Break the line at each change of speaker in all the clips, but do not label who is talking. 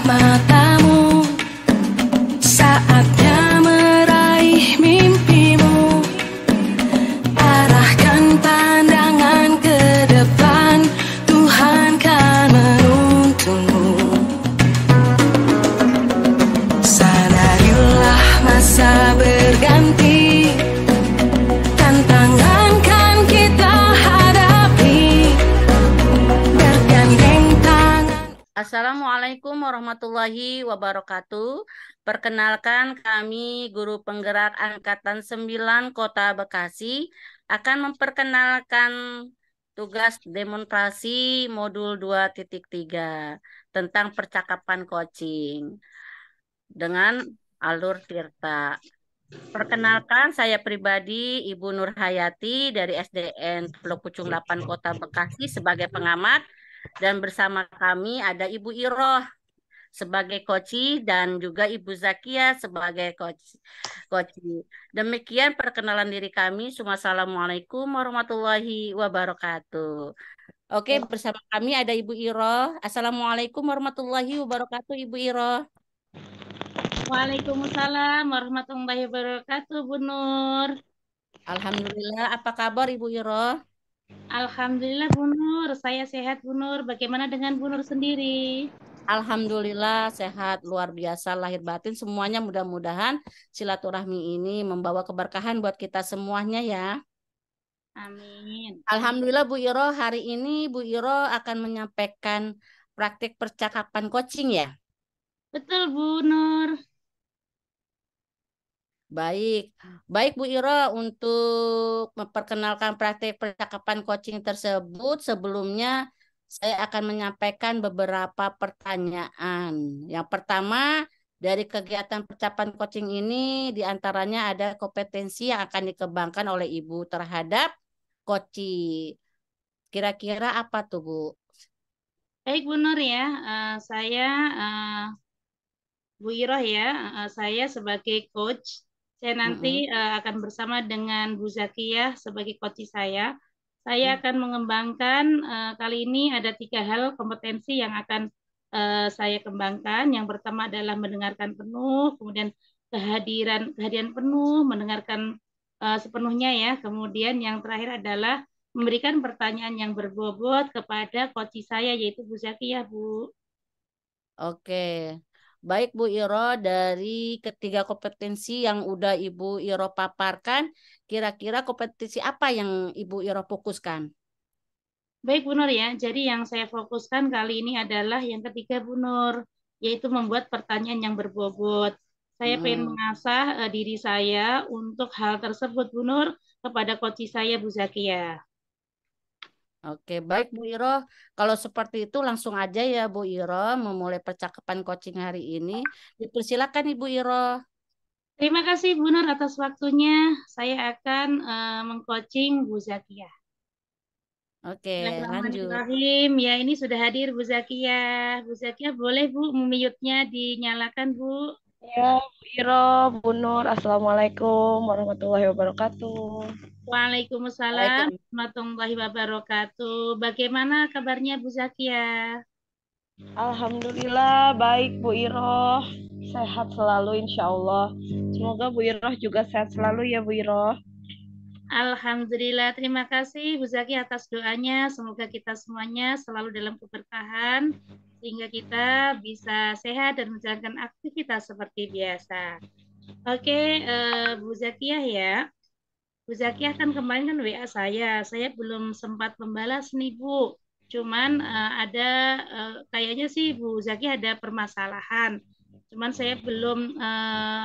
matamu, saatnya meraih mimpimu. Arahkan pandangan ke depan, Tuhan kan menuntunmu. Sadarilah masa berganti, tantangan kan kita hadapi, bergandeng tangan.
Assalamualaikum warahmatullahi wabarakatuh. Perkenalkan kami guru penggerak Angkatan 9 Kota Bekasi akan memperkenalkan tugas demonstrasi modul 2.3 tentang percakapan coaching dengan alur Tirta. Perkenalkan, saya pribadi Ibu Nur Hayati dari SDN Teluk Pucung 8 Kota Bekasi sebagai pengamat, dan bersama kami ada Ibu Iroh sebagai koci dan juga Ibu Zakia sebagai koci. Demikian perkenalan diri kami. Assalamualaikum warahmatullahi wabarakatuh. Oke, bersama kami ada Ibu Iroh. Assalamualaikum warahmatullahi wabarakatuh, Ibu Iroh.
Waalaikumsalam warahmatullahi wabarakatuh, Bu Nur.
Alhamdulillah, apa kabar Ibu Iroh?
Alhamdulillah, Bu Nur. Saya sehat, Bu Nur. Bagaimana dengan Bu Nur sendiri?
Alhamdulillah sehat luar biasa lahir batin semuanya, mudah-mudahan silaturahmi ini membawa keberkahan buat kita semuanya ya.
Amin.
Alhamdulillah Bu Iro, hari ini Bu Iro akan menyampaikan praktik percakapan coaching ya.
Betul, Bu Nur.
Baik, baik Bu Iro, untuk memperkenalkan praktik percakapan coaching tersebut sebelumnya saya akan menyampaikan beberapa pertanyaan. Yang pertama, dari kegiatan percakapan coaching ini diantaranya ada kompetensi yang akan dikembangkan oleh Ibu terhadap coaching. Kira-kira apa tuh Bu?
Baik, Bu Nur ya. Saya Bu Iroh ya. Saya sebagai coach. Saya nanti
Mm-mm.
akan bersama dengan Bu Zakiyah sebagai coach saya. Saya
Mm.
akan mengembangkan kali ini ada 3 hal kompetensi yang akan saya kembangkan. Yang pertama adalah mendengarkan penuh, kemudian kehadiran penuh, mendengarkan sepenuhnya ya. Kemudian yang terakhir adalah memberikan pertanyaan yang berbobot kepada coach saya yaitu Bu Zakiyah, Bu.
Oke. Baik Bu Iro, dari ketiga kompetensi yang udah Ibu Iro paparkan, kira-kira kompetensi apa yang Ibu Iro fokuskan?
Baik, Bu Nur ya. Jadi yang saya fokuskan kali ini adalah yang ketiga, Bu Nur, yaitu membuat pertanyaan yang berbobot. Saya pengen
Hmm.
mengasah diri saya untuk hal tersebut, Bu Nur, kepada coach saya, Bu Zakia.
Oke, baik Bu Iro. Kalau seperti itu langsung aja ya Bu Iro memulai percakapan coaching hari ini. Dipersilakan Ibu Iro.
Terima kasih, Bu Nur, atas waktunya. Saya akan mengcoaching Bu Zakia.
Oke, lanjut.
Bismillahirrahmanirrahim. Ya, ini sudah hadir Bu Zakia. Bu Zakia, boleh Bu mute-nya dinyalakan, Bu?
Ya, Bu Iro, Bu Nur, Assalamualaikum warahmatullahi wabarakatuh.
Waalaikumsalam
Baik.
warahmatullahi wabarakatuh. Bagaimana kabarnya Bu Zakia?
Alhamdulillah baik Bu Iro, sehat selalu insya Allah. Semoga Bu Iro juga sehat selalu ya Bu Iro.
Alhamdulillah, terima kasih Bu Zaki atas doanya. Semoga kita semuanya selalu dalam keberkahan sehingga kita bisa sehat dan menjalankan aktivitas seperti biasa. Oke, Bu Zakiah ya. Bu Zakiah kan kemarin kan WA saya belum sempat membalas nih Bu. Cuman ada kayaknya sih Bu Zaki ada permasalahan. Cuman saya belum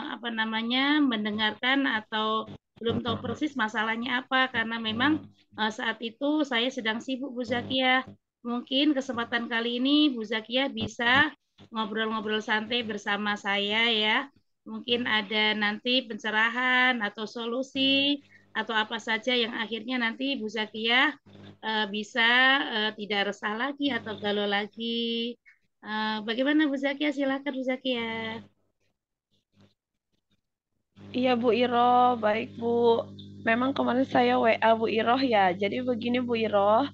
apa namanya mendengarkan atau belum tahu persis masalahnya apa karena memang saat itu saya sedang sibuk Bu Zakiah. Mungkin kesempatan kali ini Bu Zakiah bisa ngobrol-ngobrol santai bersama saya ya. Mungkin ada nanti pencerahan atau solusi atau apa saja yang akhirnya nanti Bu Zakia bisa tidak resah lagi atau galau lagi. Bagaimana Bu Zakia? Silakan Bu Zakia.
Iya Bu Iro, baik Bu. Memang kemarin saya WA Bu Iro ya. Jadi begini Bu Iro,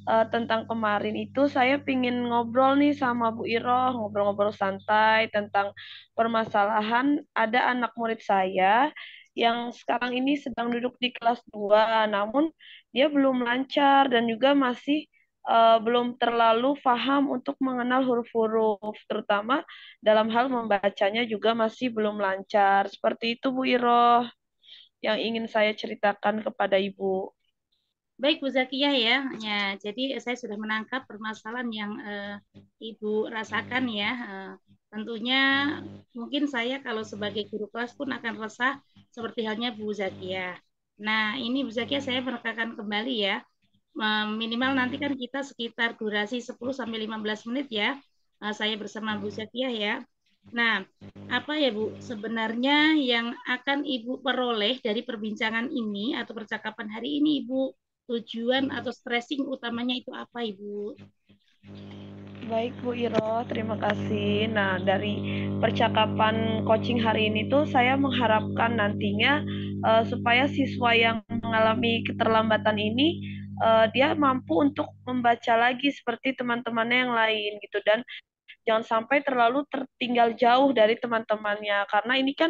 tentang kemarin itu saya pingin ngobrol nih sama Bu Iroh, ngobrol-ngobrol santai tentang permasalahan ada anak murid saya yang sekarang ini sedang duduk di kelas 2, namun dia belum lancar dan juga masih belum terlalu paham untuk mengenal huruf-huruf, terutama dalam hal membacanya juga masih belum lancar. Seperti itu Bu Iroh yang ingin saya ceritakan kepada Ibu.
Baik Bu Zakiyah ya. Ya, jadi saya sudah menangkap permasalahan yang Ibu rasakan ya. Tentunya mungkin saya kalau sebagai guru kelas pun akan resah seperti halnya Bu Zakiyah. Nah, ini Bu Zakiyah saya menekankan kembali ya. Minimal nanti kan kita sekitar durasi 10 sampai 15 menit ya. Saya bersama Bu Zakiyah ya. Nah, apa ya Bu sebenarnya yang akan Ibu peroleh dari perbincangan ini atau percakapan hari ini Ibu? Tujuan atau stressing utamanya itu apa, Ibu?
Baik Bu Iro, terima kasih. Nah, dari percakapan coaching hari ini tuh saya mengharapkan nantinya supaya siswa yang mengalami keterlambatan ini dia mampu untuk membaca lagi seperti teman-temannya yang lain gitu, dan jangan sampai terlalu tertinggal jauh dari teman-temannya karena ini kan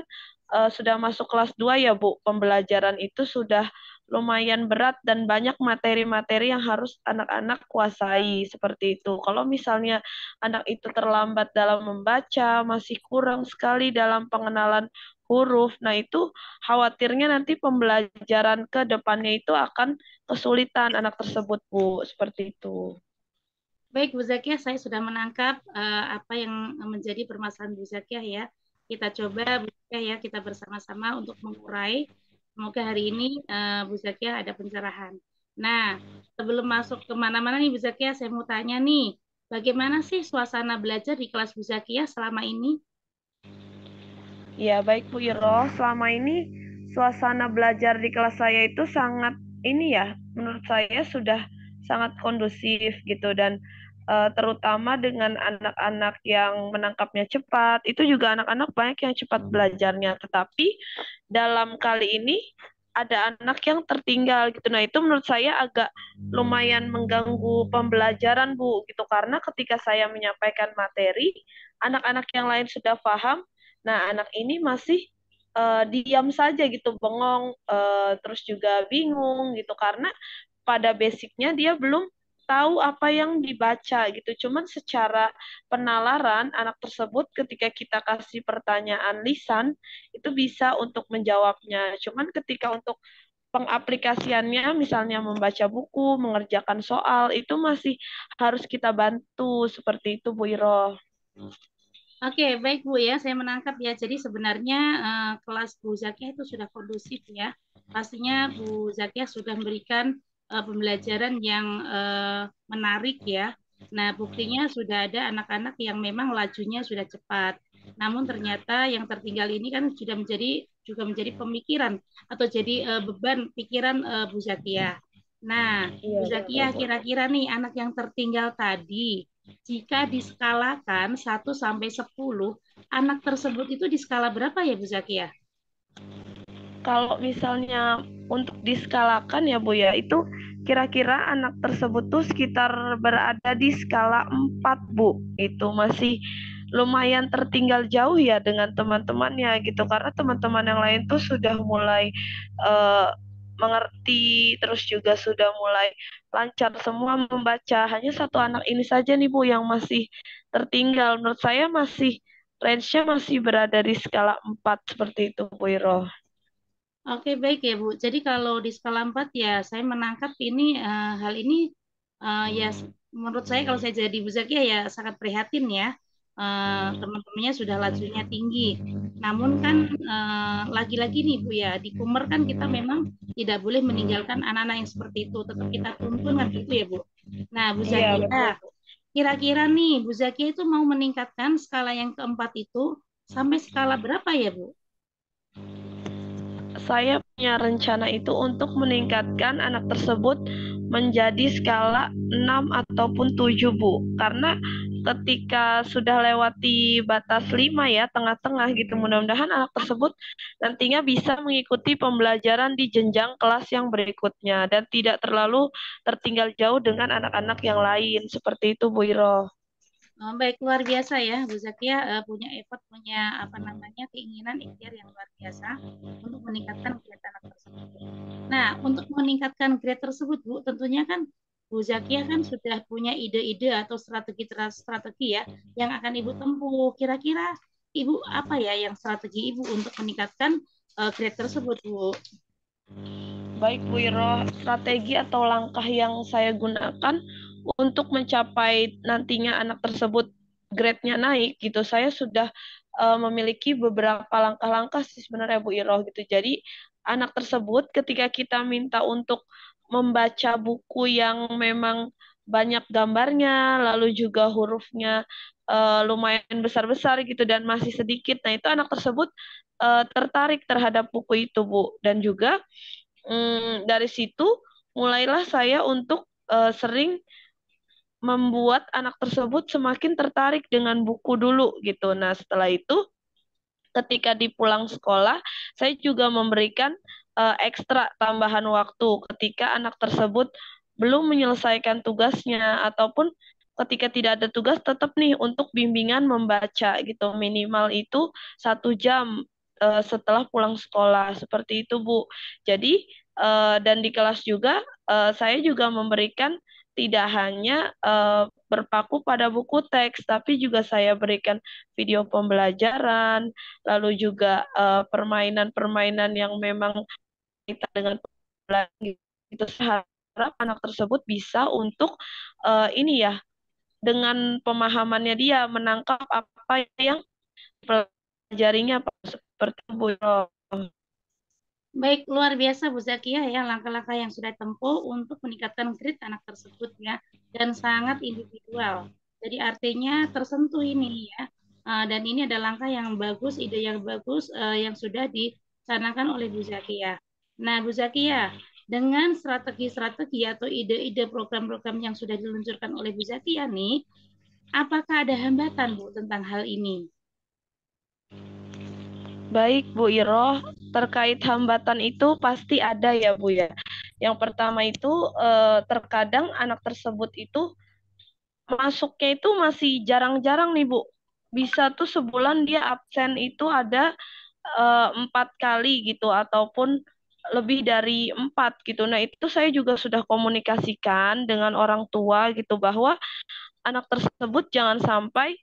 sudah masuk kelas 2 ya Bu. Pembelajaran itu sudah lumayan berat dan banyak materi-materi yang harus anak-anak kuasai seperti itu. Kalau misalnya anak itu terlambat dalam membaca, masih kurang sekali dalam pengenalan huruf, nah itu khawatirnya nanti pembelajaran ke depannya itu akan kesulitan anak tersebut, Bu. Seperti itu.
Baik, Bu Zakiyah, saya sudah menangkap apa yang menjadi permasalahan Bu Zakiyah ya. Kita coba Bu Zakiyah ya, kita bersama-sama untuk mengurai. Semoga hari ini Bu Zakiyah ada pencerahan. Nah, sebelum masuk kemana-mana nih Bu Zakiyah, saya mau tanya nih, bagaimana sih suasana belajar di kelas Bu Zakiyah selama ini?
Ya, baik Bu Iro. Selama ini suasana belajar di kelas saya itu sangat ini ya, menurut saya sudah sangat kondusif gitu, dan terutama dengan anak-anak yang menangkapnya cepat. Itu juga anak-anak banyak yang cepat belajarnya, tetapi dalam kali ini ada anak yang tertinggal gitu. Nah, itu menurut saya agak lumayan mengganggu pembelajaran Bu gitu, karena ketika saya menyampaikan materi, anak-anak yang lain sudah paham. Nah, anak ini masih diam saja gitu, bengong, terus juga bingung gitu, karena pada basicnya dia belum tahu apa yang dibaca gitu. Cuman secara penalaran, anak tersebut ketika kita kasih pertanyaan lisan, itu bisa untuk menjawabnya. Cuman ketika untuk pengaplikasiannya, misalnya membaca buku, mengerjakan soal, itu masih harus kita bantu. Seperti itu, Bu Iro.
Oke, baik Bu ya, saya menangkap ya. Jadi sebenarnya kelas Bu Zakiah itu sudah kondusif ya. Pastinya Bu Zakiah sudah memberikan pembelajaran yang menarik ya. Nah, buktinya sudah ada anak-anak yang memang lajunya sudah cepat. Namun ternyata yang tertinggal ini kan sudah menjadi pemikiran atau jadi beban pikiran Bu Zakiah. Nah, Bu
Iya,
Zakiah
betul.
kira-kira nih anak yang tertinggal tadi jika diskalakan 1 sampai 10, anak tersebut itu di skala berapa ya Bu Zakia?
Kalau misalnya untuk diskalakan ya Bu ya, itu kira-kira anak tersebut tuh sekitar berada di skala 4 Bu. Itu masih lumayan tertinggal jauh ya dengan teman-temannya gitu, karena teman-teman yang lain tuh sudah mulai uh, mengerti, terus juga sudah mulai lancar semua membaca. Hanya satu anak ini saja nih Bu yang masih tertinggal. Menurut saya masih range-nya masih berada di skala 4 seperti itu Bu Iro.
Oke, baik ya Bu. Jadi kalau di skala 4 ya saya menangkap ini hal ini ya menurut saya kalau saya jadi Bu Zakia ya sangat prihatin ya. Teman-temannya sudah lajunya tinggi. Namun kan lagi-lagi nih Bu ya, di Kumer kan kita memang tidak boleh meninggalkan anak-anak yang seperti itu. Tetap kita tuntun kan gitu ya Bu. Nah Bu
Iya, betul.
Zakia, kira-kira nih Bu Zakia itu mau meningkatkan skala yang keempat itu sampai skala berapa ya Bu?
Saya punya rencana itu untuk meningkatkan anak tersebut menjadi skala 6 ataupun 7 Bu. Karena ketika sudah lewati batas 5 ya, tengah-tengah gitu. Mudah-mudahan anak tersebut nantinya bisa mengikuti pembelajaran di jenjang kelas yang berikutnya dan tidak terlalu tertinggal jauh dengan anak-anak yang lain. Seperti itu, Bu Iro.
Baik, luar biasa ya, Bu Zakia punya effort, punya apa namanya keinginan, ikhtiar yang luar biasa untuk meningkatkan grade anak tersebut. Nah, untuk meningkatkan grade tersebut, Bu, tentunya kan Bu Zakia kan sudah punya ide-ide atau strategi-strategi ya yang akan Ibu tempuh. Kira-kira Ibu apa ya yang strategi Ibu untuk meningkatkan grade tersebut, Bu?
Baik, Bu Iro, strategi atau langkah yang saya gunakan untuk mencapai nantinya anak tersebut grade-nya naik gitu, saya sudah memiliki beberapa langkah-langkah sih sebenarnya, Bu Iro gitu. Jadi anak tersebut ketika kita minta untuk membaca buku yang memang banyak gambarnya, lalu juga hurufnya lumayan besar-besar gitu dan masih sedikit, nah itu anak tersebut tertarik terhadap buku itu, Bu. Dan juga dari situ mulailah saya untuk sering membuat anak tersebut semakin tertarik dengan buku dulu gitu. Nah, setelah itu ketika di pulang sekolah, saya juga memberikan ekstra tambahan waktu ketika anak tersebut belum menyelesaikan tugasnya ataupun ketika tidak ada tugas tetap nih untuk bimbingan membaca gitu. Minimal itu 1 jam setelah pulang sekolah. Seperti itu, Bu. Jadi, dan di kelas juga saya juga memberikan tidak hanya berpaku pada buku teks, tapi juga saya berikan video pembelajaran, lalu juga permainan-permainan yang memang kita dengan pembelajaran gitu. Saya harap anak tersebut bisa untuk ini ya, dengan pemahamannya dia menangkap apa yang dipelajarinya seperti itu, Bu.
Baik, luar biasa Bu Zakia ya langkah-langkah yang sudah tempuh untuk meningkatkan grade anak tersebut ya dan sangat individual. Jadi artinya tersentuh ini ya. Dan ini ada langkah yang bagus, ide yang bagus yang sudah dicanangkan oleh Bu Zakia. Nah, Bu Zakia, dengan strategi-strategi atau ide-ide program-program yang sudah diluncurkan oleh Bu Zakia nih, apakah ada hambatan Bu tentang hal ini?
Baik, Bu Iro, terkait hambatan itu pasti ada ya, Bu ya. Yang pertama itu terkadang anak tersebut itu masuknya itu masih jarang-jarang nih, Bu. Bisa tuh sebulan dia absen itu ada 4 kali gitu, ataupun lebih dari 4 gitu. Nah, itu saya juga sudah komunikasikan dengan orang tua gitu, bahwa anak tersebut jangan sampai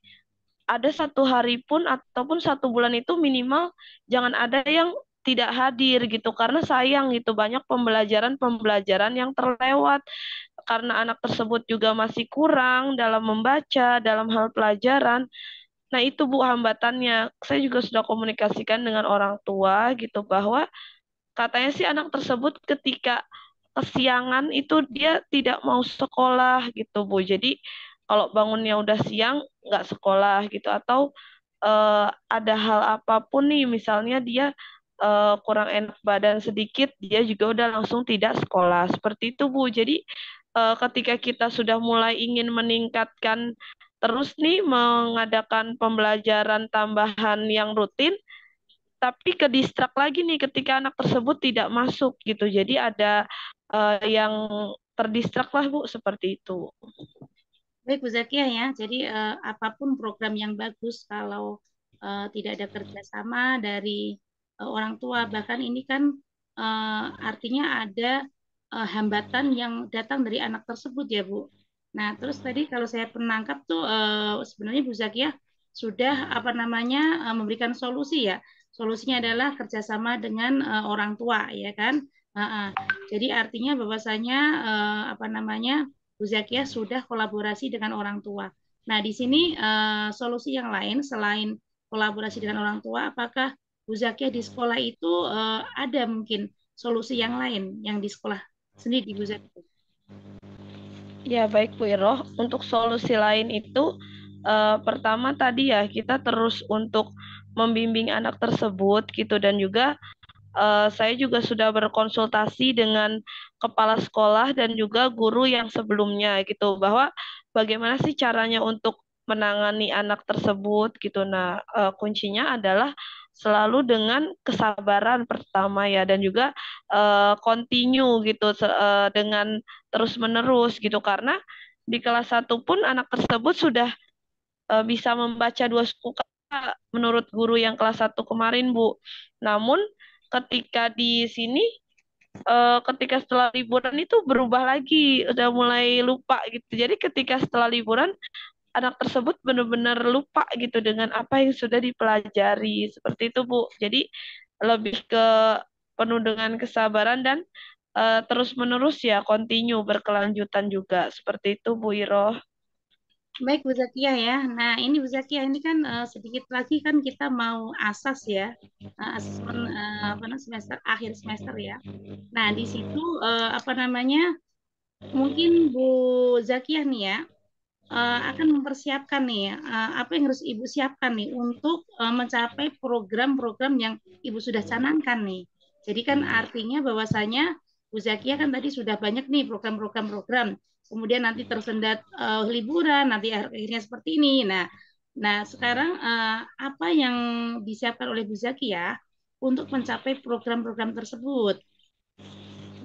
ada 1 hari pun ataupun 1 bulan itu minimal jangan ada yang tidak hadir gitu, karena sayang gitu banyak pembelajaran-pembelajaran yang terlewat karena anak tersebut juga masih kurang dalam membaca, dalam hal pelajaran. Nah, itu, Bu, hambatannya. Saya juga sudah komunikasikan dengan orang tua gitu, bahwa katanya sih anak tersebut ketika kesiangan itu dia tidak mau sekolah gitu, Bu. Jadi kalau bangunnya udah siang nggak sekolah gitu, atau ada hal apapun nih, misalnya dia kurang enak badan sedikit, dia juga udah langsung tidak sekolah. Seperti itu, Bu. Jadi ketika kita sudah mulai ingin meningkatkan terus nih mengadakan pembelajaran tambahan yang rutin, tapi ke distrak lagi nih ketika anak tersebut tidak masuk gitu. Jadi ada yang terdistrak lah, Bu, seperti itu.
Baik Bu Zakia ya, jadi apapun program yang bagus kalau tidak ada kerjasama dari orang tua, bahkan ini kan artinya ada hambatan yang datang dari anak tersebut ya Bu. Nah terus tadi kalau saya penangkap tuh sebenarnya Bu Zakia sudah apa namanya memberikan solusi ya. Solusinya adalah kerjasama dengan orang tua ya kan. Jadi artinya bahwasanya apa namanya Bu Zakia sudah kolaborasi dengan orang tua. Nah, di sini solusi yang lain selain kolaborasi dengan orang tua, apakah Bu Zakia di sekolah itu ada mungkin solusi yang lain yang di sekolah sendiri Bu Zakia?
Ya, baik, Bu Iroh. Untuk solusi lain itu pertama tadi ya kita terus untuk membimbing anak tersebut gitu, dan juga saya juga sudah berkonsultasi dengan kepala sekolah dan juga guru yang sebelumnya gitu, bahwa bagaimana sih caranya untuk menangani anak tersebut gitu. Nah, kuncinya adalah selalu dengan kesabaran pertama ya, dan juga continue gitu, dengan terus-menerus gitu, karena di kelas 1 pun anak tersebut sudah bisa membaca dua suku kata menurut guru yang kelas 1 kemarin, Bu. Namun ketika di sini, ketika setelah liburan itu berubah lagi, udah mulai lupa gitu. Jadi ketika setelah liburan, anak tersebut benar-benar lupa gitu dengan apa yang sudah dipelajari. Seperti itu, Bu. Jadi lebih ke penuh dengan kesabaran dan terus-menerus ya, continue, berkelanjutan juga. Seperti itu, Bu Iroh.
Baik Bu Zakia ya. Nah ini Bu Zakia ini kan sedikit lagi kan kita mau asas ya, asesmen apa namanya semester akhir semester ya. Nah di situ apa namanya mungkin Bu Zakia nih ya akan mempersiapkan nih ya, apa yang harus Ibu siapkan nih untuk mencapai program-program yang Ibu sudah canangkan nih. Jadi kan artinya bahwasanya Bu Zakia kan tadi sudah banyak nih program-program, kemudian nanti tersendat liburan, nanti akhirnya seperti ini. Nah, sekarang apa yang disiapkan oleh Bu Zakia untuk mencapai program-program tersebut?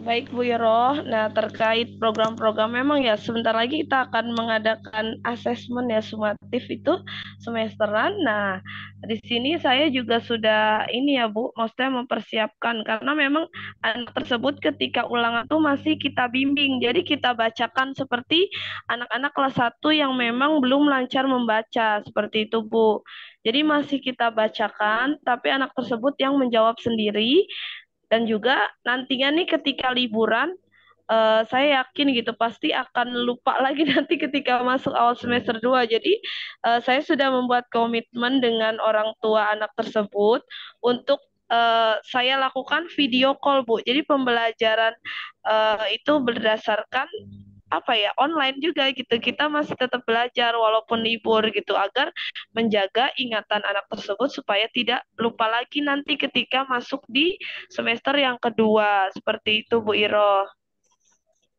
Baik Bu Iroh, nah terkait program-program memang ya sebentar lagi kita akan mengadakan asesmen ya sumatif itu semesteran. Nah di sini saya juga sudah ini ya Bu, maksudnya mempersiapkan karena memang anak tersebut ketika ulangan tuh masih kita bimbing. Jadi kita bacakan seperti anak-anak kelas 1 yang memang belum lancar membaca seperti itu Bu. Jadi masih kita bacakan, tapi anak tersebut yang menjawab sendiri. Dan juga nantinya nih ketika liburan, saya yakin gitu pasti akan lupa lagi nanti ketika masuk awal semester 2. Jadi saya sudah membuat komitmen dengan orang tua anak tersebut untuk saya lakukan video call, Bu. Jadi pembelajaran itu berdasarkan apa ya, online juga gitu. Kita masih tetap belajar walaupun libur gitu, agar menjaga ingatan anak tersebut supaya tidak lupa lagi nanti ketika masuk di semester yang kedua. Seperti itu Bu Iro.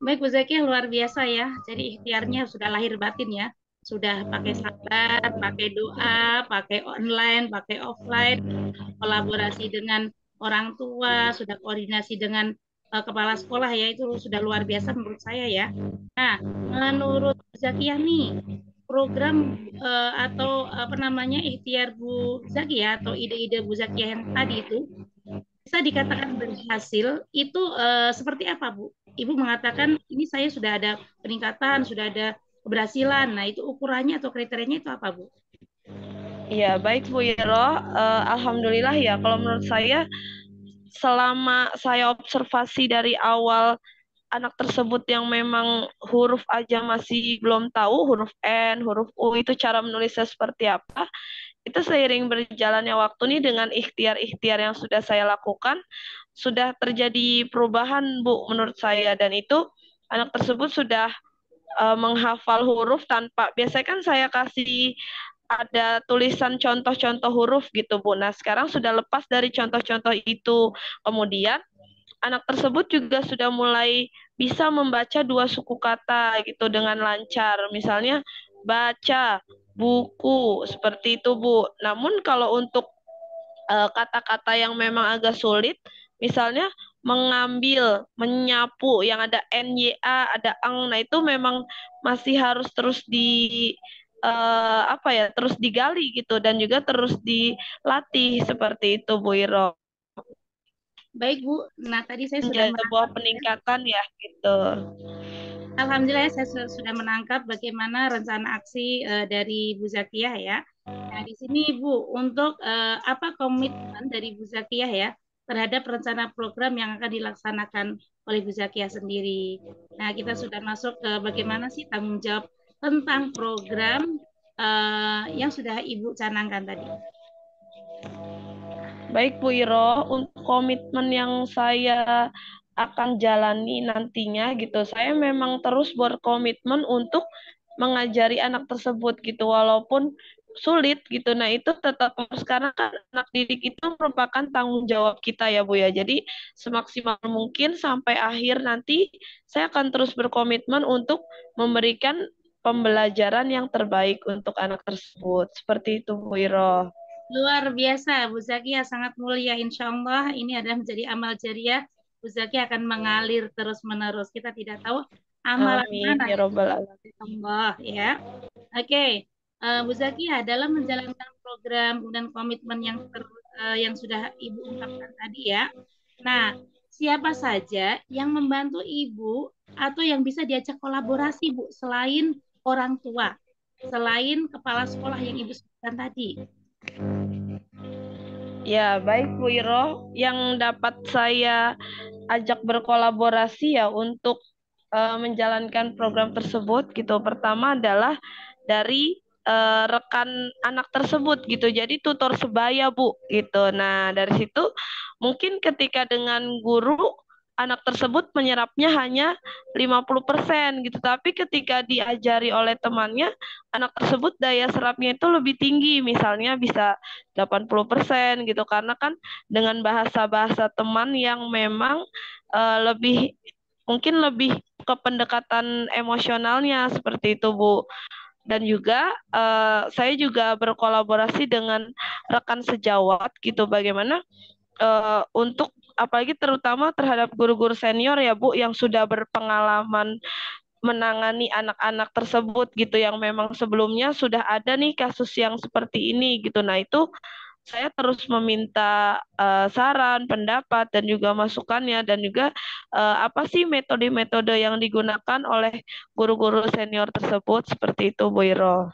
Baik Bu Zaki, luar biasa ya. Jadi ikhtiarnya sudah lahir batin ya. Sudah pakai sabar, pakai doa, pakai online, pakai offline, kolaborasi dengan orang tua, sudah koordinasi dengan kepala sekolah ya, itu sudah luar biasa menurut saya ya. Nah, menurut Bu Zakiyah nih, program atau apa namanya ikhtiar Bu Zakiyah atau ide-ide Bu Zakiyah yang tadi itu bisa dikatakan berhasil itu seperti apa Bu? Ibu mengatakan ini saya sudah ada peningkatan, sudah ada keberhasilan. Nah, itu ukurannya atau kriterianya itu apa Bu?
Ya, baik Bu Iro. Alhamdulillah ya, kalau menurut saya selama saya observasi dari awal anak tersebut yang memang huruf aja masih belum tahu, huruf N, huruf U itu cara menulisnya seperti apa, itu seiring berjalannya waktu nih dengan ikhtiar-ikhtiar yang sudah saya lakukan, sudah terjadi perubahan Bu menurut saya, dan itu anak tersebut sudah menghafal huruf tanpa, biasanya kan saya kasih ada tulisan contoh-contoh huruf gitu Bu. Nah sekarang sudah lepas dari contoh-contoh itu, kemudian anak tersebut juga sudah mulai bisa membaca dua suku kata gitu dengan lancar. Misalnya baca, buku, seperti itu Bu. Namun kalau untuk kata-kata yang memang agak sulit, misalnya mengambil, menyapu, yang ada NYA, ada ang, nah itu memang masih harus terus apa ya, terus digali gitu, dan juga terus dilatih seperti itu Bu Iro.
Baik Bu, nah tadi saya sudah
Menjadi sebuah peningkatan ya gitu.
Alhamdulillah saya sudah menangkap bagaimana rencana aksi dari Bu Zakiyah ya. Nah di sini Bu, untuk apa komitmen dari Bu Zakiyah ya terhadap rencana program yang akan dilaksanakan oleh Bu Zakiyah sendiri. Nah kita sudah masuk ke bagaimana sih tanggung jawab tentang program yang sudah Ibu canangkan tadi.
Baik Bu Iro, untuk komitmen yang saya akan jalani nantinya gitu, saya memang terus berkomitmen untuk mengajari anak tersebut gitu, walaupun sulit gitu. Nah itu tetap harus, karena kan anak didik itu merupakan tanggung jawab kita ya Bu ya. Jadi semaksimal mungkin sampai akhir nanti saya akan terus berkomitmen untuk memberikan pembelajaran yang terbaik untuk anak tersebut. Seperti itu, Bu Iro.
Luar biasa, Bu Zakia sangat mulia. Insya Allah ini adalah menjadi amal jariah. Bu Zakia akan mengalir terus-menerus. Kita tidak tahu amalan
Amin
mana
ya
yang
robbal alamin.
dari Allah ya. Oke, Bu Zakia dalam menjalankan program dan komitmen yang sudah Ibu ungkapkan tadi ya. Nah, siapa saja yang membantu Ibu atau yang bisa diajak kolaborasi Bu selain orang tua, selain kepala sekolah yang Ibu sebutkan tadi?
Ya, baik Bu Iro, yang dapat saya ajak berkolaborasi ya untuk menjalankan program tersebut gitu. Pertama adalah dari rekan anak tersebut gitu. Jadi tutor sebaya, Bu, gitu. Nah, dari situ mungkin ketika dengan guru anak tersebut menyerapnya hanya 50% gitu. Tapi ketika diajari oleh temannya, anak tersebut daya serapnya itu lebih tinggi. Misalnya bisa 80% gitu. Karena kan dengan bahasa-bahasa teman yang memang lebih mungkin lebih ke pendekatan emosionalnya seperti itu, Bu. Dan juga saya juga berkolaborasi dengan rekan sejawat gitu, bagaimana untuk apalagi terutama terhadap guru-guru senior ya Bu yang sudah berpengalaman menangani anak-anak tersebut gitu, yang memang sebelumnya sudah ada nih kasus yang seperti ini gitu. Nah, itu saya terus meminta saran, pendapat, dan juga masukannya, dan juga apa sih metode-metode yang digunakan oleh guru-guru senior tersebut, seperti itu, Bu Iro.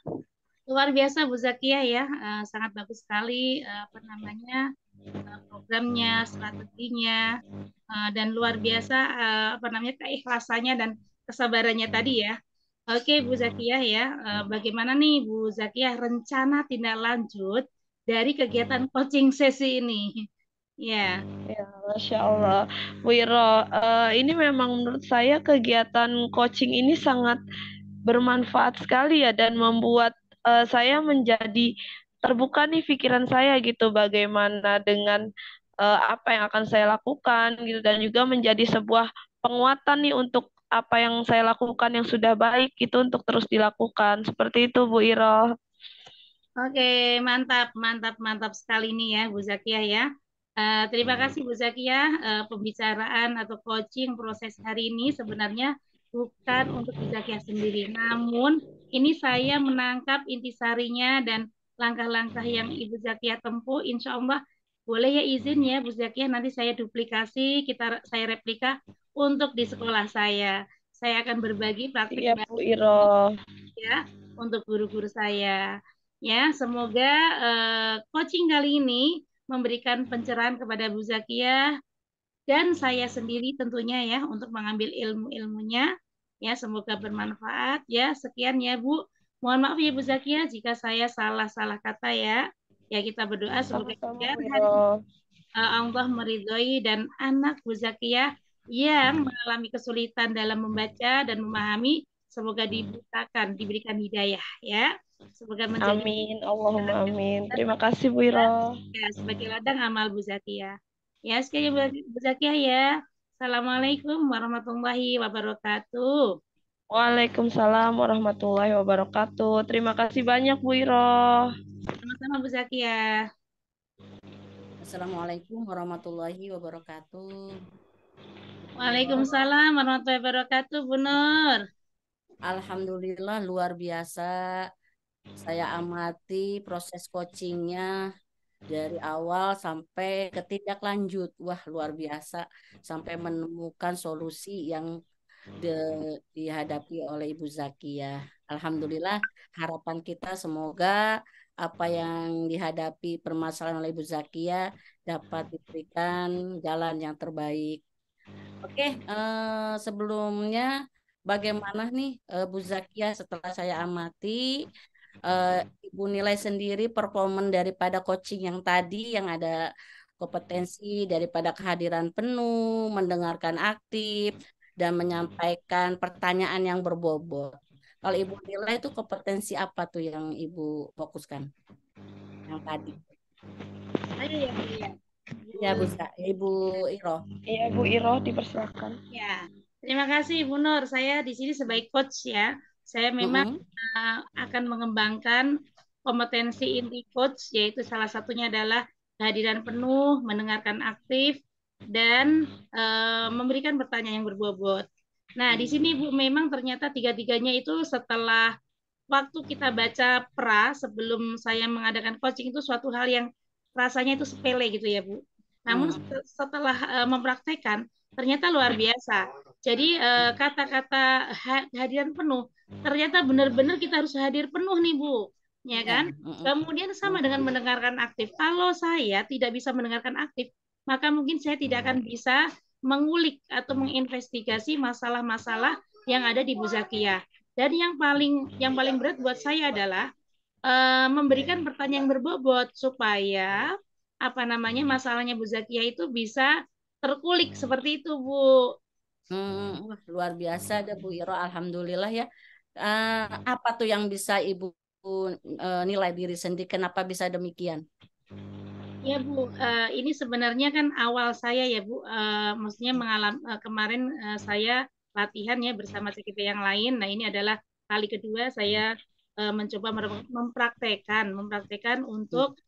Luar biasa Bu Zakia ya, sangat bagus sekali apa namanya programnya, strateginya, dan luar biasa apa namanya keikhlasannya dan kesabarannya tadi ya. Oke Bu Zakia ya, bagaimana nih Bu Zakia rencana tindak lanjut dari kegiatan coaching sesi ini? Ya,
Ya, Masya Allah. Bu Iro, ini memang menurut saya kegiatan coaching ini sangat bermanfaat sekali ya, dan membuat saya menjadi terbuka nih pikiran saya gitu, bagaimana dengan apa yang akan saya lakukan gitu, dan juga menjadi sebuah penguatan nih untuk apa yang saya lakukan yang sudah baik gitu untuk terus dilakukan. Seperti itu, Bu Iro.
oke, mantap, mantap, mantap sekali nih ya, Bu Zakia ya. Terima kasih Bu Zakia, pembicaraan atau coaching proses hari ini sebenarnya bukan untuk Bu Zakia sendiri, namun ini saya menangkap intisarinya dan langkah-langkah yang Ibu Zakia tempuh, insya Allah boleh ya izin ya Bu Zakia, nanti saya duplikasi, saya replika untuk di sekolah saya. Saya akan berbagi praktik
Iya, Bu Iro.
ya untuk guru-guru saya. Ya, semoga coaching kali ini memberikan pencerahan kepada Bu Zakia dan saya sendiri tentunya ya untuk mengambil ilmu-ilmunya. Ya, semoga bermanfaat ya. Sekian ya Bu. Mohon maaf ya Bu Zakia jika saya salah-salah kata ya. Ya, kita berdoa semoga
Sama-sama,
juga
Bu Iro.
Allah meridhoi dan anak Bu Zakiyah yang mengalami kesulitan dalam membaca dan memahami semoga dibukakan, diberikan hidayah ya. Semoga menjadi
Amin, Allahumma amin. Terima kasih, Bu Iro.
ya, sebagai ladang amal Bu Zakiyah. Ya, sekian Bu Zakiyah ya. Assalamualaikum warahmatullahi wabarakatuh.
Waalaikumsalam warahmatullahi wabarakatuh. Terima kasih banyak, Bu Iro.
Sama-sama Bu Zakiyah.
Assalamualaikum warahmatullahi wabarakatuh.
Waalaikumsalam warahmatullahi wabarakatuh, Bu Nur.
Alhamdulillah luar biasa. Saya amati proses coachingnya dari awal sampai ke tindak lanjut. Wah, luar biasa. Sampai menemukan solusi yang dihadapi oleh Ibu Zakia. Alhamdulillah, harapan kita semoga apa yang dihadapi permasalahan oleh Ibu Zakia dapat diberikan jalan yang terbaik. Oke, sebelumnya bagaimana nih Bu Zakia setelah saya amati Ibu nilai sendiri performan daripada coaching yang tadi yang ada kompetensi daripada kehadiran penuh, mendengarkan aktif, dan menyampaikan pertanyaan yang berbobot. Kalau Ibu nilai itu kompetensi apa tuh yang Ibu fokuskan? Yang tadi.
Ayo ya, Bu ya.
Ya, Ibu Iro.
Iya, Bu Iro, dipersilakan.
Ya, terima kasih Bu Nur. Saya di sini sebagai coach ya. Saya memang akan mengembangkan kompetensi inti coach, yaitu salah satunya adalah kehadiran penuh, mendengarkan aktif, dan memberikan pertanyaan yang berbobot. Nah, di sini Bu, memang ternyata tiga-tiganya itu setelah waktu kita baca pra sebelum saya mengadakan coaching itu suatu hal yang rasanya itu sepele gitu ya Bu. Namun setelah mempraktekkan ternyata luar biasa. Jadi kata-kata kehadiran penuh ternyata benar-benar kita harus hadir penuh nih Bu, ya kan? Kemudian sama dengan mendengarkan aktif. Kalau saya tidak bisa mendengarkan aktif, maka mungkin saya tidak akan bisa mengulik atau menginvestigasi masalah-masalah yang ada di Bu Zakia. Dan yang paling berat buat saya adalah memberikan pertanyaan yang berbobot supaya apa namanya masalahnya Bu Zakia itu bisa terkulik seperti itu Bu.
Wah, luar biasa ada Bu Iro, alhamdulillah ya. Apa tuh yang bisa Ibu nilai diri sendiri? Kenapa bisa demikian?
Ya Bu, ini sebenarnya kan awal saya ya Bu, maksudnya kemarin saya latihan ya bersama CKP yang lain. Nah ini adalah kali kedua saya mencoba mempraktekkan untuk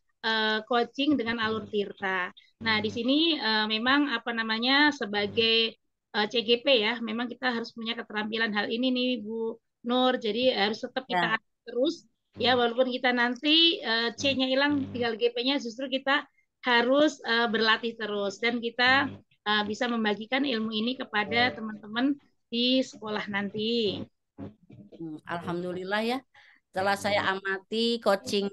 coaching dengan alur Tirta. Nah di sini memang apa namanya sebagai CGP ya, memang kita harus punya keterampilan hal ini nih Bu Nur. Jadi harus tetap kita terus ya, walaupun kita nanti C-nya hilang tinggal GP-nya, justru kita harus berlatih terus dan kita bisa membagikan ilmu ini kepada teman-teman di sekolah nanti.
Alhamdulillah ya. Setelah saya amati coaching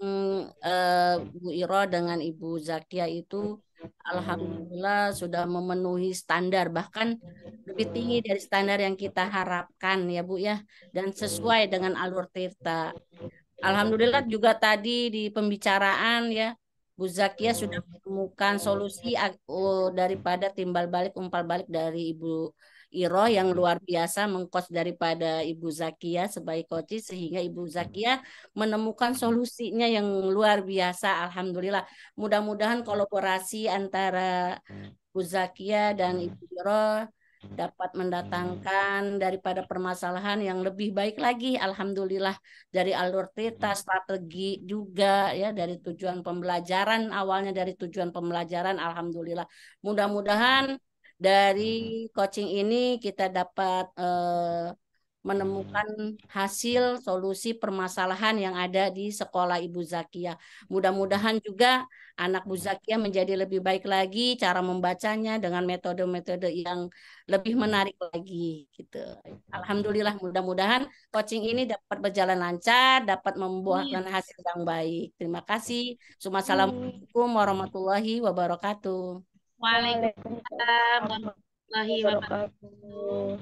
Bu Iro dengan Ibu Zakia itu, alhamdulillah sudah memenuhi standar, bahkan lebih tinggi dari standar yang kita harapkan ya Bu ya, dan sesuai dengan alur Tirta. Alhamdulillah juga tadi di pembicaraan ya, Bu Zakia sudah menemukan solusi daripada timbal balik umpal balik dari Ibu Iro yang luar biasa mengkos daripada Ibu Zakia sebagai coach, sehingga Ibu Zakia menemukan solusinya yang luar biasa. Alhamdulillah. Mudah-mudahan kolaborasi antara Bu Zakia dan Ibu Iro dapat mendatangkan daripada permasalahan yang lebih baik lagi. Alhamdulillah, dari alur Tirta, strategi juga ya, dari tujuan pembelajaran, awalnya dari tujuan pembelajaran. Alhamdulillah, mudah-mudahan dari coaching ini kita dapat menemukan hasil solusi permasalahan yang ada di sekolah Ibu Zakia. Mudah-mudahan juga anak Bu Zakia menjadi lebih baik lagi cara membacanya dengan metode-metode yang lebih menarik lagi gitu. Alhamdulillah, mudah-mudahan coaching ini dapat berjalan lancar, dapat membuahkan hasil yang baik. Terima kasih. Assalamualaikum warahmatullahi wabarakatuh.
Waalaikumsalam warahmatullahi wabarakatuh.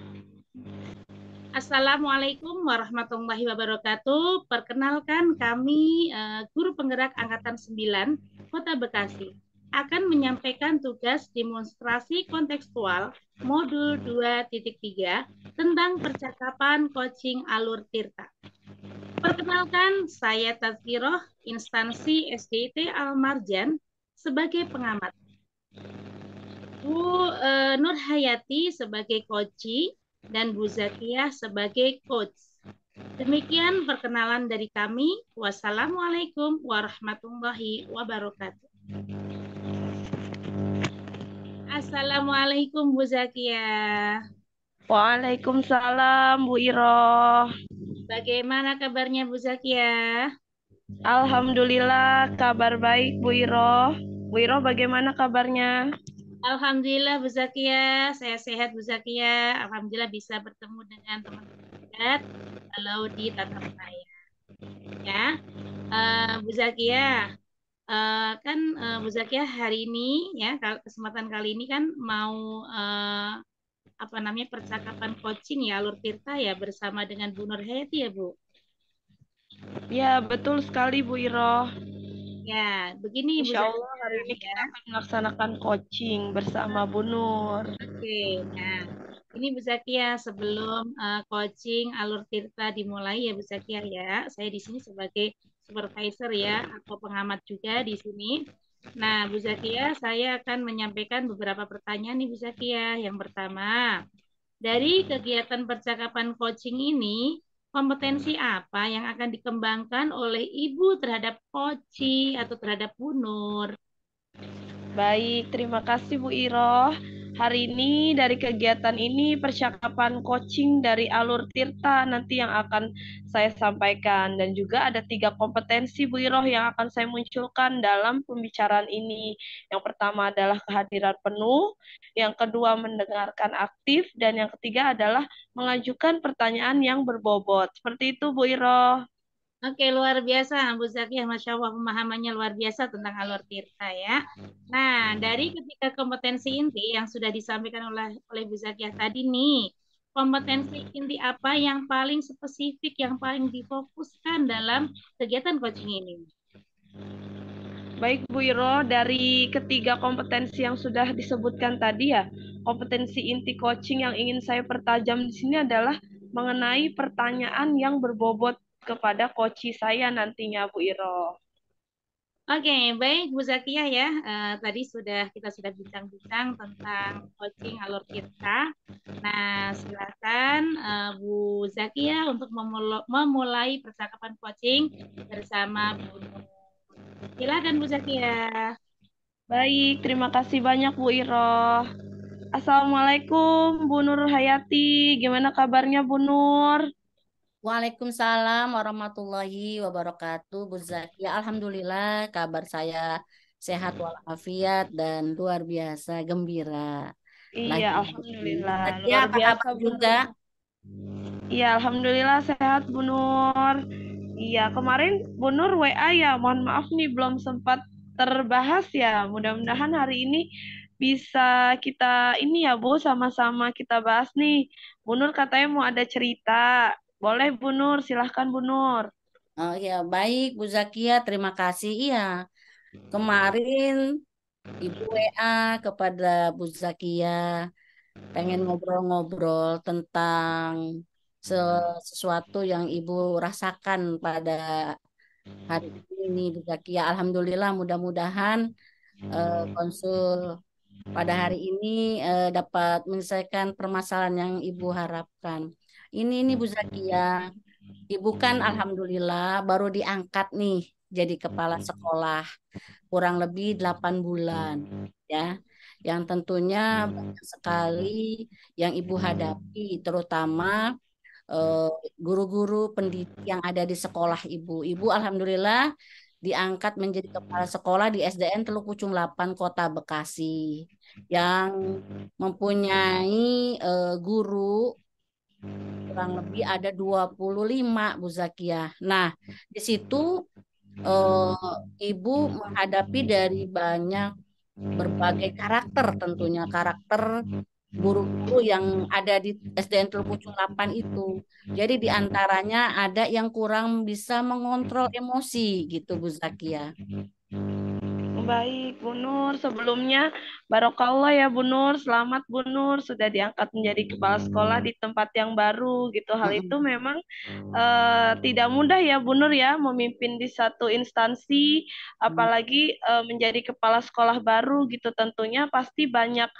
Assalamualaikum warahmatullahi wabarakatuh. Perkenalkan kami guru penggerak Angkatan 9 Kota Bekasi akan menyampaikan tugas demonstrasi kontekstual modul 2.3 tentang percakapan coaching alur Tirta. Perkenalkan, saya Tazkiroh, instansi SDIT Al-Marjan sebagai pengamat. Bu Nur Hayati sebagai coachee dan Bu Zakia sebagai coach. Demikian perkenalan dari kami. Wassalamualaikum warahmatullahi wabarakatuh. Assalamualaikum Bu Zakia.
Waalaikumsalam Bu Iro.
Bagaimana kabarnya Bu Zakia?
Alhamdulillah kabar baik Bu Iro. Bu Iro bagaimana kabarnya?
Alhamdulillah Bu Zakia, saya sehat Bu Zakia. Alhamdulillah bisa bertemu dengan teman-teman dekat kalau di tatap saya. Ya, Bu Zakia, kan Bu Zakia hari ini ya kesempatan kali ini kan mau apa namanya percakapan coaching ya alur Tirta ya bersama dengan Bu Nur Hayati ya Bu.
Ya betul sekali Bu Iro.
Ya, begini Bu
Insya Allah
Zakia,
hari ini kita akan melaksanakan coaching bersama Bu Nur.
Oke, nah ini Bu Zakia sebelum coaching alur Tirta dimulai ya Bu Zakia ya, saya di sini sebagai supervisor ya atau pengamat juga di sini. Nah Bu Zakia, saya akan menyampaikan beberapa pertanyaan nih Bu Zakia. Yang pertama, dari kegiatan percakapan coaching ini, kompetensi apa yang akan dikembangkan oleh Ibu terhadap Koci atau terhadap Bu Nur?
Baik, terima kasih Bu Iroh. Hari ini dari kegiatan ini percakapan coaching dari Alur Tirta nanti yang akan saya sampaikan, dan juga ada 3 kompetensi Bu Iroh yang akan saya munculkan dalam pembicaraan ini. Yang pertama adalah kehadiran penuh, yang kedua mendengarkan aktif, dan yang ketiga adalah mengajukan pertanyaan yang berbobot. Seperti itu Bu Iroh.
Oke, luar biasa Bu Zakiah, Masya Allah pemahamannya luar biasa tentang Alur Tirta ya. Nah, dari ketiga kompetensi inti yang sudah disampaikan oleh Bu Zakiah tadi nih, kompetensi inti apa yang paling spesifik, yang paling difokuskan dalam kegiatan coaching ini?
Baik Bu Iro, dari ketiga kompetensi yang sudah disebutkan tadi ya, kompetensi inti coaching yang ingin saya pertajam di sini adalah mengenai pertanyaan yang berbobot kepada coach saya nantinya Bu Iro.
Oke, baik Bu Zakiah ya. Tadi kita sudah bincang-bincang tentang coaching Alur Tirta. Nah, silakan Bu Zakiah untuk memulai percakapan coaching bersama Bu Nur. Silakan Bu Zakiah.
Baik, terima kasih banyak Bu Iro. Assalamualaikum Bu Nur Hayati, gimana kabarnya Bu Nur?
Waalaikumsalam warahmatullahi wabarakatuh, Bu Zakia. Alhamdulillah, kabar saya sehat walafiat dan luar biasa gembira.
Iya,
Lagi
alhamdulillah,
Zakia,
luar
apa
biasa
kabar
Bu Nur.
juga?
Iya, alhamdulillah sehat Bu Nur. Iya, kemarin Bu Nur WA ya, mohon maaf nih belum sempat terbahas ya. Mudah-mudahan hari ini bisa kita ini ya Bu, sama-sama kita bahas nih. Bu Nur katanya mau ada cerita. Boleh Bu Nur, silahkan Bu Nur.
Oh ya, baik Bu Zakia, terima kasih. Iya, kemarin Ibu WA kepada Bu Zakia pengen ngobrol-ngobrol tentang sesuatu yang Ibu rasakan pada hari ini Bu Zakia. Alhamdulillah, mudah-mudahan konsul pada hari ini dapat menyelesaikan permasalahan yang Ibu harapkan. Ini Bu Zakia, Ibu kan alhamdulillah baru diangkat nih jadi kepala sekolah kurang lebih 8 bulan ya. Yang tentunya banyak sekali yang Ibu hadapi, terutama eh, guru-guru pendidik yang ada di sekolah Ibu. Ibu alhamdulillah diangkat menjadi kepala sekolah di SDN Teluk Pucung 8 Kota Bekasi yang mempunyai guru kurang lebih ada 25 Bu Zakiah. Nah, di situ Ibu menghadapi dari banyak berbagai karakter, tentunya karakter guru-guru yang ada di SDN Teluk Pucung 8 itu. Jadi di antaranya ada yang kurang bisa mengontrol emosi gitu Bu Zakia.
Baik, Bu Nur. Sebelumnya, Barokallah ya Bu Nur. Selamat Bu Nur sudah diangkat menjadi kepala sekolah di tempat yang baru gitu. Hal itu
Mm-mm.
memang tidak mudah ya Bu Nur ya, memimpin di satu instansi, apalagi menjadi kepala sekolah baru gitu. Tentunya pasti banyak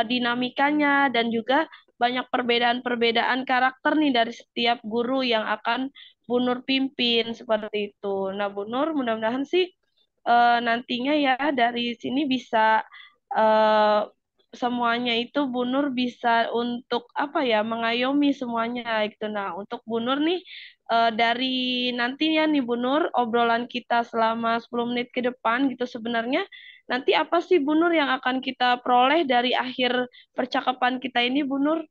dinamikanya dan juga banyak perbedaan-perbedaan karakter nih dari setiap guru yang akan Bu Nur pimpin seperti itu. Nah, Bu Nur mudah-mudahan sih nantinya ya dari sini bisa eh, semuanya itu Bu Nur bisa untuk apa ya mengayomi semuanya gitu. Nah, untuk Bu Nur nih dari nantinya nih Bu Nur obrolan kita selama 10 menit ke depan gitu sebenarnya nanti apa sih Bu Nur yang akan kita peroleh dari akhir percakapan kita ini Bu Nur?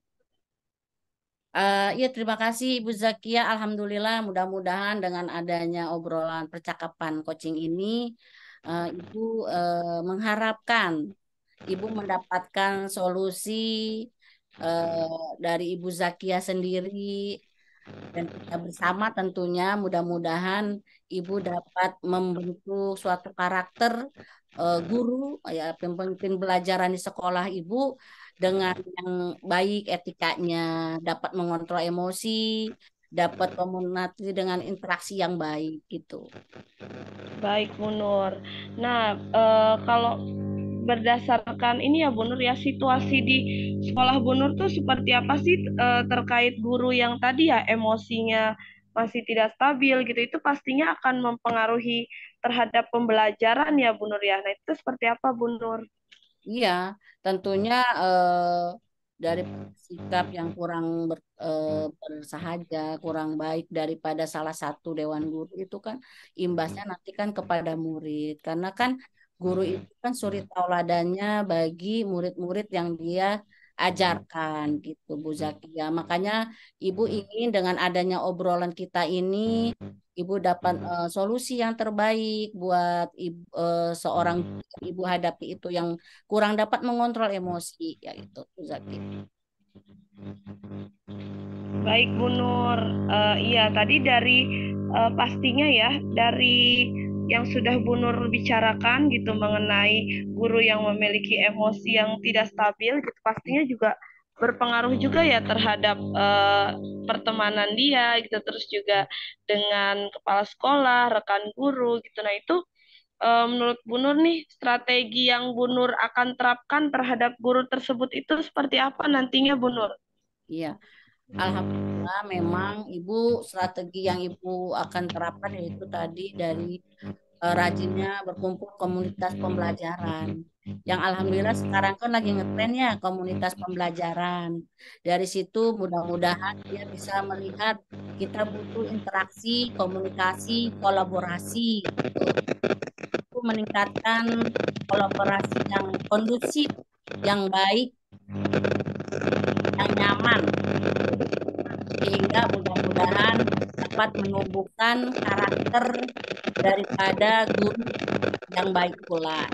Ya, terima kasih Ibu Zakia. Alhamdulillah, mudah-mudahan dengan adanya obrolan percakapan coaching ini, Ibu mengharapkan Ibu mendapatkan solusi dari Ibu Zakia sendiri dan kita bersama tentunya mudah-mudahan Ibu dapat membentuk suatu karakter guru ya pemimpin belajaran di sekolah Ibu dengan yang baik etikanya, dapat mengontrol emosi, dapat komunikasi dengan interaksi yang baik gitu.
Baik Bu Nur. Nah, kalau berdasarkan ini ya Bu Nur ya, situasi di sekolah Bu Nur tuh seperti apa sih terkait guru yang tadi ya emosinya masih tidak stabil gitu, itu pastinya akan mempengaruhi terhadap pembelajaran ya Bu Nur ya. Nah itu seperti apa Bu Nur?
Iya, tentunya dari sikap yang kurang bersahaja, kurang baik daripada salah satu dewan guru itu kan imbasnya nanti kan kepada murid. Karena kan guru itu kan suri tauladannya bagi murid-murid yang dia ajarkan gitu Bu Zakia. Makanya Ibu ingin dengan adanya obrolan kita ini Ibu dapat solusi yang terbaik buat seorang ibu hadapi itu yang kurang dapat mengontrol emosi, ya itu Zaki.
Baik Bu Nur. Iya tadi dari pastinya ya dari yang sudah Bu Nur bicarakan gitu mengenai guru yang memiliki emosi yang tidak stabil gitu, pastinya juga berpengaruh juga ya terhadap pertemanan dia gitu, terus juga dengan kepala sekolah, rekan guru gitu. Nah itu menurut Bu Nur nih, strategi yang Bu Nur akan terapkan terhadap guru tersebut itu seperti apa nantinya Bu Nur?
Iya, Alhamdulillah memang Ibu strategi yang Ibu akan terapkan yaitu tadi dari rajinnya berkumpul komunitas pembelajaran. Yang Alhamdulillah sekarang kan lagi ngetrennya komunitas pembelajaran. Dari situ mudah-mudahan dia bisa melihat kita butuh interaksi, komunikasi, kolaborasi, itu meningkatkan kolaborasi yang kondusif, yang baik, yang nyaman, sehingga mudah-mudahan dapat menumbuhkan karakter daripada guru yang baik pula.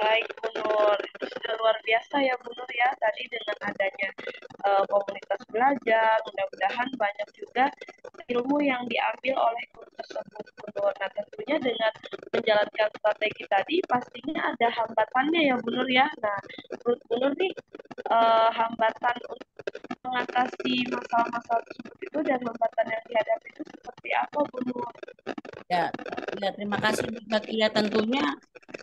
Baik Bu Nur, itu sudah luar biasa ya Bu Nur ya, tadi dengan adanya komunitas belajar, mudah-mudahan banyak juga ilmu yang diambil oleh guru tersebut Bu Nur. Nah tentunya dengan menjalankan strategi tadi pastinya ada hambatannya ya Bu Nur ya. Nah menurut Bu Nur nih hambatan untuk mengatasi masalah-masalah tersebut itu dan hambatan yang dihadapi itu seperti apa Bu Nur?
Ya, ya terima kasih Bu Zakia. Tentunya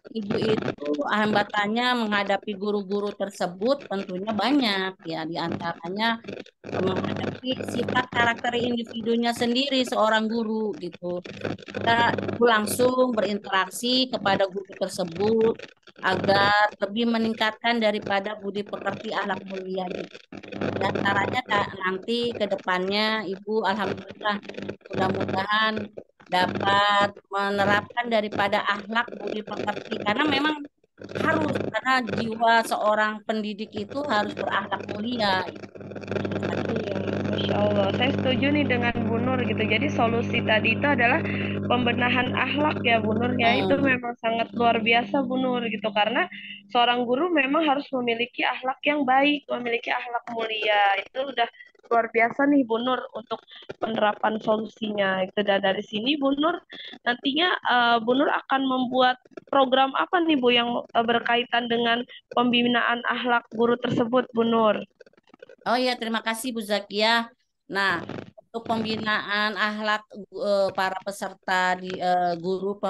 Ibu itu hambatannya menghadapi guru-guru tersebut tentunya banyak ya, di antaranya menghadapi sifat karakter individunya sendiri seorang guru gitu. Kita langsung berinteraksi kepada guru tersebut agar lebih meningkatkan daripada budi pekerti akhlak mulia gitu. Di antaranya nanti ke depannya Ibu alhamdulillah mudah-mudahan dapat menerapkan daripada akhlak budi pekerti karena memang harus karena jiwa seorang pendidik itu harus berakhlak mulia.
Iya, Masya Allah. Saya setuju nih dengan Bu Nur gitu. Jadi solusi tadi itu adalah pembenahan akhlak ya Bu Nur ya. Itu memang sangat luar biasa Bu Nur gitu. Karena seorang guru memang harus memiliki akhlak yang baik, memiliki akhlak mulia. Itu udah luar biasa nih Bu Nur untuk penerapan solusinya. Itu dan dari sini Bu Nur nantinya Bu Nur akan membuat program apa nih Bu yang berkaitan dengan pembinaan akhlak guru tersebut Bu Nur?
Oh iya, terima kasih Bu Zakia. Nah, untuk pembinaan akhlak para peserta di guru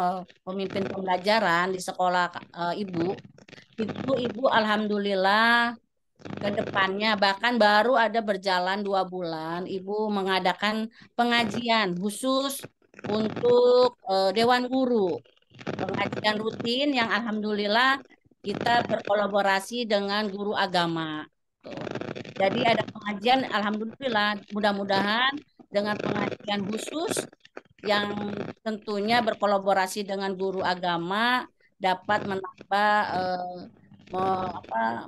pemimpin pembelajaran di sekolah Ibu, itu Ibu alhamdulillah ke depannya bahkan baru ada berjalan 2 bulan, Ibu mengadakan pengajian khusus untuk Dewan Guru. Pengajian rutin yang alhamdulillah kita berkolaborasi dengan guru agama. Tuh. Jadi ada pengajian, alhamdulillah, mudah-mudahan dengan pengajian khusus yang tentunya berkolaborasi dengan guru agama dapat menambah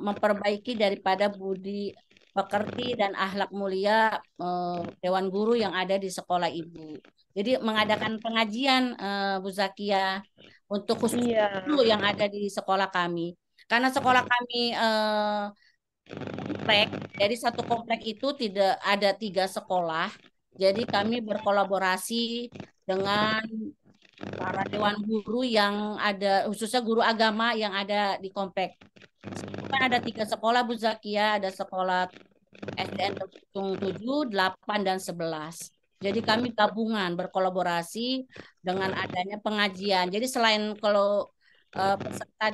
memperbaiki daripada budi pekerti dan akhlak mulia Dewan Guru yang ada di sekolah Ibu. Jadi mengadakan pengajian Bu Zakia untuk khusus
Iya.
guru yang ada di sekolah kami. Karena sekolah kami komplek, jadi satu komplek itu tidak ada 3 sekolah. Jadi kami berkolaborasi dengan para dewan guru yang ada, khususnya guru agama yang ada di komplek. Kan ada 3 sekolah Bu Zakia, ada sekolah SDN Terhitung 7, 8, dan 11. Jadi kami gabungan berkolaborasi dengan adanya pengajian. Jadi selain kalau peserta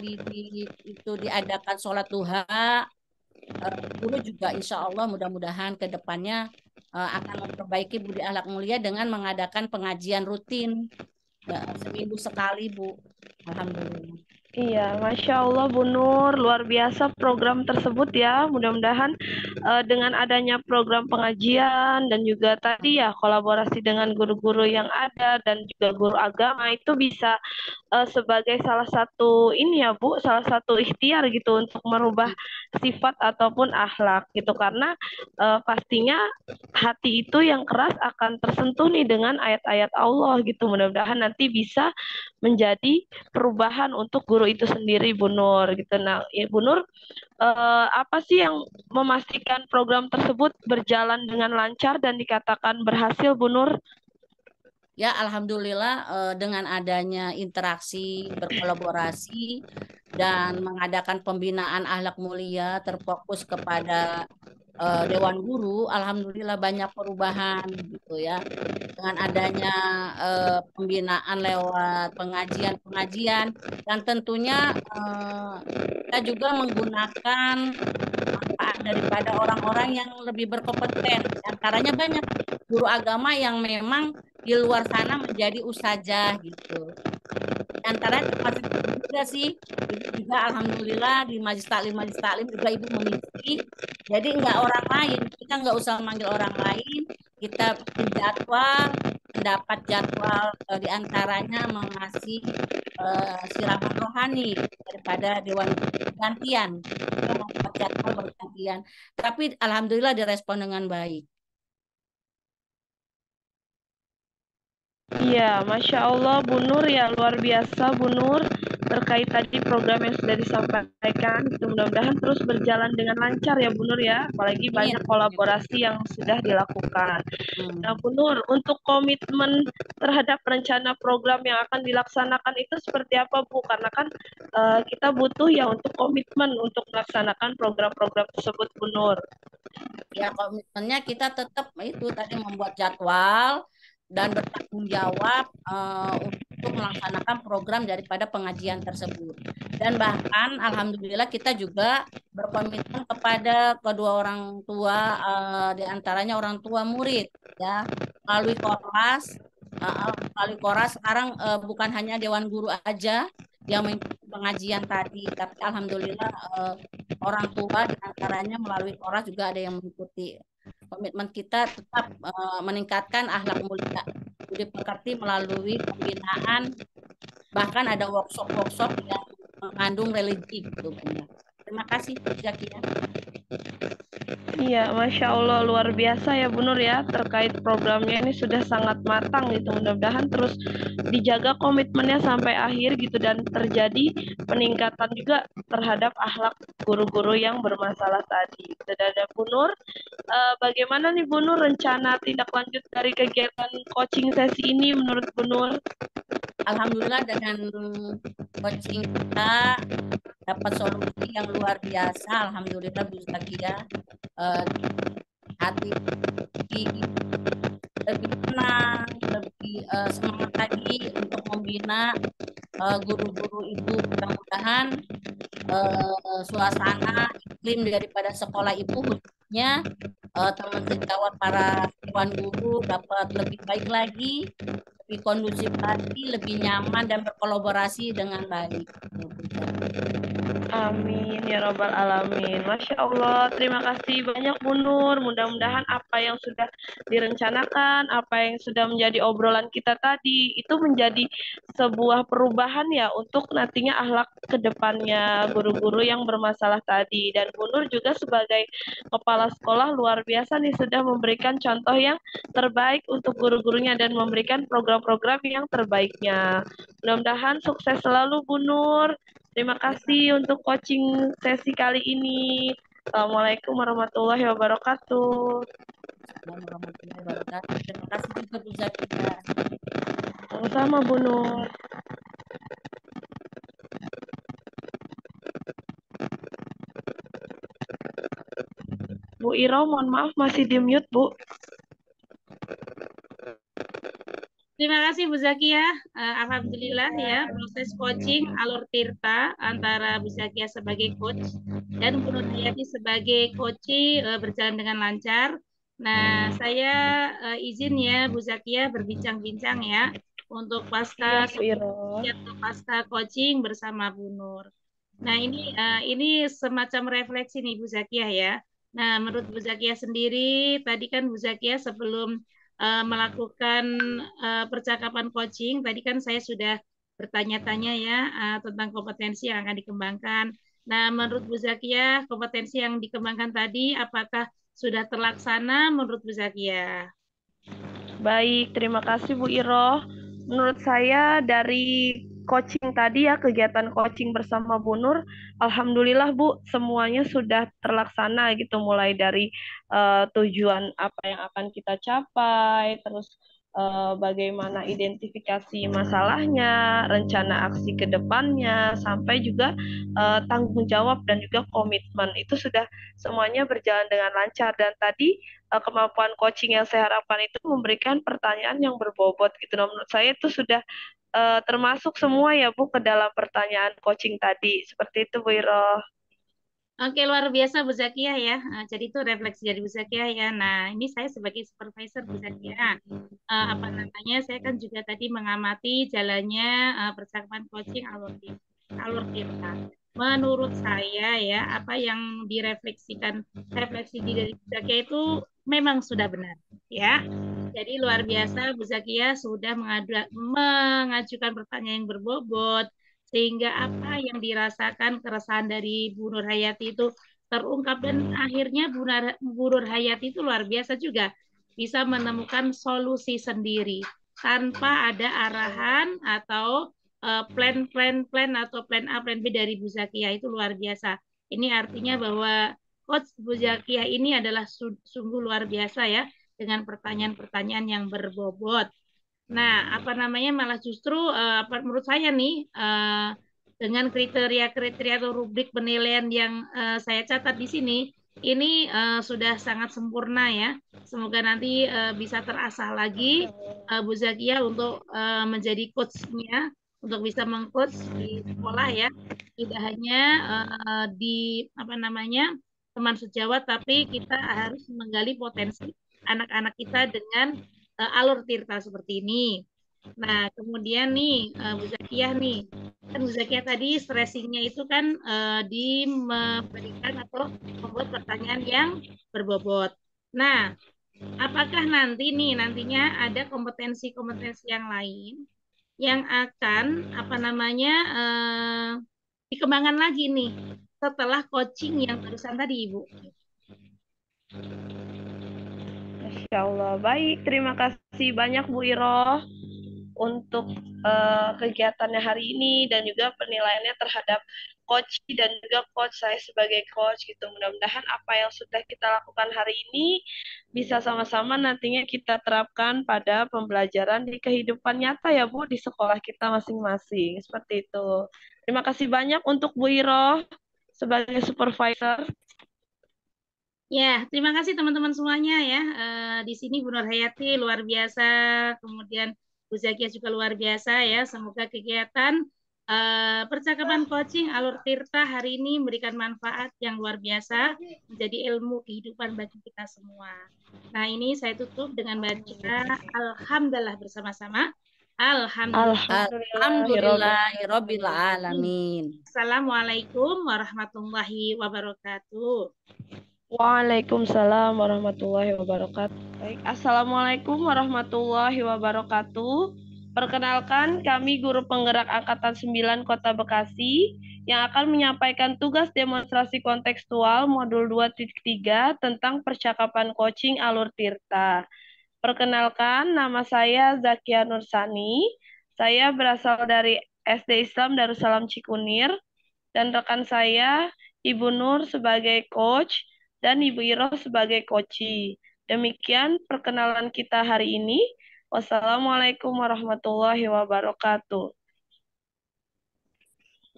itu diadakan sholat duha, guru juga insya Allah mudah-mudahan ke depannya akan memperbaiki budi akhlak mulia dengan mengadakan pengajian rutin ya, seminggu sekali, Bu. Alhamdulillah.
Iya, Masya Allah Bu Nur, luar biasa program tersebut ya. Mudah-mudahan dengan adanya program pengajian dan juga tadi ya kolaborasi dengan guru-guru yang ada dan juga guru agama itu bisa sebagai salah satu ini ya Bu, salah satu ikhtiar gitu untuk merubah sifat ataupun akhlak gitu karena pastinya hati itu yang keras akan tersentuh nih dengan ayat-ayat Allah gitu. Mudah-mudahan nanti bisa menjadi perubahan untuk guru itu sendiri Bu Nur gitu. Nah, ya, Bu Nur, apa sih yang memastikan program tersebut berjalan dengan lancar dan dikatakan berhasil Bu Nur?
Ya, alhamdulillah dengan adanya interaksi, berkolaborasi, dan mengadakan pembinaan akhlak mulia terfokus kepada Dewan Guru, alhamdulillah banyak perubahan gitu ya. Dengan adanya pembinaan lewat pengajian-pengajian, dan tentunya kita juga menggunakan manfaat daripada orang-orang yang lebih berkompeten. Di antaranya banyak guru agama yang memang di luar sana menjadi ustazah gitu. Di antara termasuk ibu juga sih, ibu juga alhamdulillah di Majelis Taklim juga ibu mengisi. Jadi nggak orang lain, kita nggak usah manggil orang lain, kita bikin jadwal, mendapat jadwal di antaranya mengasih siraman rohani daripada Dewan Gantian. Kita membuat jadwal bergantian. Tapi alhamdulillah direspon dengan baik.
Iya, Masya Allah Bu Nur ya luar biasa Bu Nur terkait tadi program yang sudah disampaikan. Gitu. Mudah-mudahan terus berjalan dengan lancar ya Bu Nur ya, apalagi
Amin.
banyak kolaborasi yang sudah dilakukan. Nah
Hmm.
Bu Nur, untuk komitmen terhadap rencana program yang akan dilaksanakan itu seperti apa Bu? Karena kan kita butuh ya untuk komitmen untuk melaksanakan program-program tersebut Bu Nur.
Ya, komitmennya kita tetap itu tadi membuat jadwal dan bertanggung jawab untuk melaksanakan program daripada pengajian tersebut. Dan bahkan alhamdulillah kita juga berkomitmen kepada kedua orang tua di antaranya orang tua murid ya melalui Koras melalui Koras sekarang bukan hanya Dewan Guru aja yang mengikuti pengajian tadi, tapi alhamdulillah orang tua di antaranya melalui Koras juga ada yang mengikuti. Komitmen kita tetap meningkatkan akhlak mulia budi pekerti melalui pembinaan, bahkan ada workshop-workshop yang mengandung religi gitu Bunda. Terima kasih Bu Zakia.
Iya, Masya Allah luar biasa ya Bu Nur ya terkait programnya ini sudah sangat matang gitu. Mudah-mudahan terus dijaga komitmennya sampai akhir gitu dan terjadi peningkatan juga terhadap akhlak guru-guru yang bermasalah tadi. Dan ada Bu Nur, bagaimana nih Bu Nur rencana tindak lanjut dari kegiatan coaching sesi ini menurut Bu Nur?
Alhamdulillah dengan coaching kita dapat solusi yang luar biasa. Alhamdulillah Bu Zakia, hati lebih tenang, lebih semangat lagi untuk membina guru-guru ibu. Mudah-mudahan suasana iklim daripada sekolah ibu khususnya teman sejawat para dewan guru dapat lebih baik lagi, lebih kondusif lagi, lebih nyaman dan berkolaborasi dengan baik.
Amin ya Robbal Alamin. Masya Allah, terima kasih banyak Bu Nur. Mudah-mudahan apa yang sudah direncanakan, apa yang sudah menjadi obrolan kita tadi, itu menjadi sebuah perubahan ya untuk nantinya akhlak ke depannya guru-guru yang bermasalah tadi. Dan Bu Nur juga sebagai kepala sekolah luar biasa nih sudah memberikan contoh yang terbaik untuk guru-gurunya dan memberikan program-program yang terbaiknya. Mudah-mudahan sukses selalu Bu Nur. Terima kasih untuk coaching sesi kali ini. Assalamualaikum warahmatullahi wabarakatuh.
Warahmatullahi wabarakatuh. Terima kasih juga Bu Zakia.
Sama-sama Bu Nur. Bu Iro, mohon maaf masih di mute Bu.
Terima kasih Bu Zakia. Alhamdulillah ya, proses coaching alur tirta antara Bu Zakia sebagai coach dan Bu Nur Hayati sebagai coachee berjalan dengan lancar. Nah, saya izin ya Bu Zakia berbincang-bincang ya untuk
Iya,
pasca
Bu Iro.
pasca coaching bersama Bu Nur. Nah, ini semacam refleksi nih Bu Zakia ya. Nah, menurut Bu Zakia sendiri, tadi kan Bu Zakia sebelum melakukan percakapan coaching, tadi kan saya sudah bertanya-tanya ya tentang kompetensi yang akan dikembangkan. Nah, menurut Bu Zakia, kompetensi yang dikembangkan tadi apakah sudah terlaksana menurut Bu Zakia?
Baik, terima kasih Bu Iro. Menurut saya dari coaching tadi ya, kegiatan coaching bersama Bu Nur, alhamdulillah Bu, semuanya sudah terlaksana gitu, mulai dari tujuan apa yang akan kita capai, terus bagaimana identifikasi masalahnya, rencana aksi ke depannya, sampai juga tanggung jawab dan juga komitmen itu sudah semuanya berjalan dengan lancar. Dan tadi kemampuan coaching yang saya harapkan itu memberikan pertanyaan yang berbobot gitu. Nah, menurut saya itu sudah termasuk semua ya Bu ke dalam pertanyaan coaching tadi. Seperti itu Bu Iro.
Oke, luar biasa Bu Zakia ya. Jadi itu refleksi dari Bu Zakia ya. Nah, ini saya sebagai supervisor Bu Zakia. Apa namanya? Saya kan juga tadi mengamati jalannya percakapan coaching alur tirta. Menurut saya ya, apa yang direfleksikan refleksi dari Bu Zakia itu memang sudah benar ya. Jadi luar biasa Bu Zakia sudah mengajukan pertanyaan yang berbobot, sehingga apa yang dirasakan keresahan dari Bu Nur Hayati itu terungkap, dan akhirnya Bu Nur Hayati itu luar biasa juga bisa menemukan solusi sendiri tanpa ada arahan atau plan atau plan A plan B dari Bu Zakia. Itu luar biasa. Ini artinya bahwa coach Bu Zakia ini adalah sungguh luar biasa ya, dengan pertanyaan-pertanyaan yang berbobot. Nah, apa namanya, malah justru menurut saya nih dengan kriteria-kriteria atau rubrik penilaian yang saya catat di sini, ini sudah sangat sempurna ya. Semoga nanti bisa terasah lagi Bu Zakia untuk menjadi coach-nya, untuk bisa mengcoach di sekolah ya. Tidak hanya di apa namanya, teman sejawat, tapi kita harus menggali potensi anak-anak kita dengan alur tirta seperti ini. Nah, kemudian nih Bu Zakiah nih, kan Bu Zakiah tadi stressingnya itu kan di memberikan atau membuat pertanyaan yang berbobot. Nah, apakah nantinya ada kompetensi-kompetensi yang lain yang akan apa namanya dikembangkan lagi nih setelah coaching yang barusan tadi, Ibu?
Masya Allah. Baik, terima kasih banyak Bu Iro untuk kegiatannya hari ini dan juga penilaiannya terhadap coach dan juga coach saya sebagai coach gitu. Mudah-mudahan apa yang sudah kita lakukan hari ini bisa sama-sama nantinya kita terapkan pada pembelajaran di kehidupan nyata ya Bu, di sekolah kita masing-masing. Seperti itu. Terima kasih banyak untuk Bu Iro sebagai supervisor.
Ya, terima kasih teman-teman semuanya ya. Di sini Bu Nur Hayati luar biasa, kemudian Bu Zakia juga luar biasa ya. Semoga kegiatan percakapan coaching alur tirta hari ini memberikan manfaat yang luar biasa, menjadi ilmu kehidupan bagi kita semua. Nah, ini saya tutup dengan baca Alhamdulillah bersama-sama. Alhamdulillah.
Alhamdulillahirabbil alamin.
Assalamualaikum warahmatullahi wabarakatuh.
Waalaikumsalam warahmatullahi wabarakatuh. Baik, Assalamualaikum warahmatullahi wabarakatuh. Perkenalkan, kami guru penggerak Angkatan 9 Kota Bekasi yang akan menyampaikan tugas demonstrasi kontekstual modul 2.3 tentang percakapan coaching alur tirta. Perkenalkan, nama saya Zakia Nursani. Saya berasal dari SD Islam Darussalam Cikunir dan rekan saya Ibu Nur sebagai coach dan Ibu Iro sebagai coachee. Demikian perkenalan kita hari ini. Wassalamualaikum warahmatullahi wabarakatuh.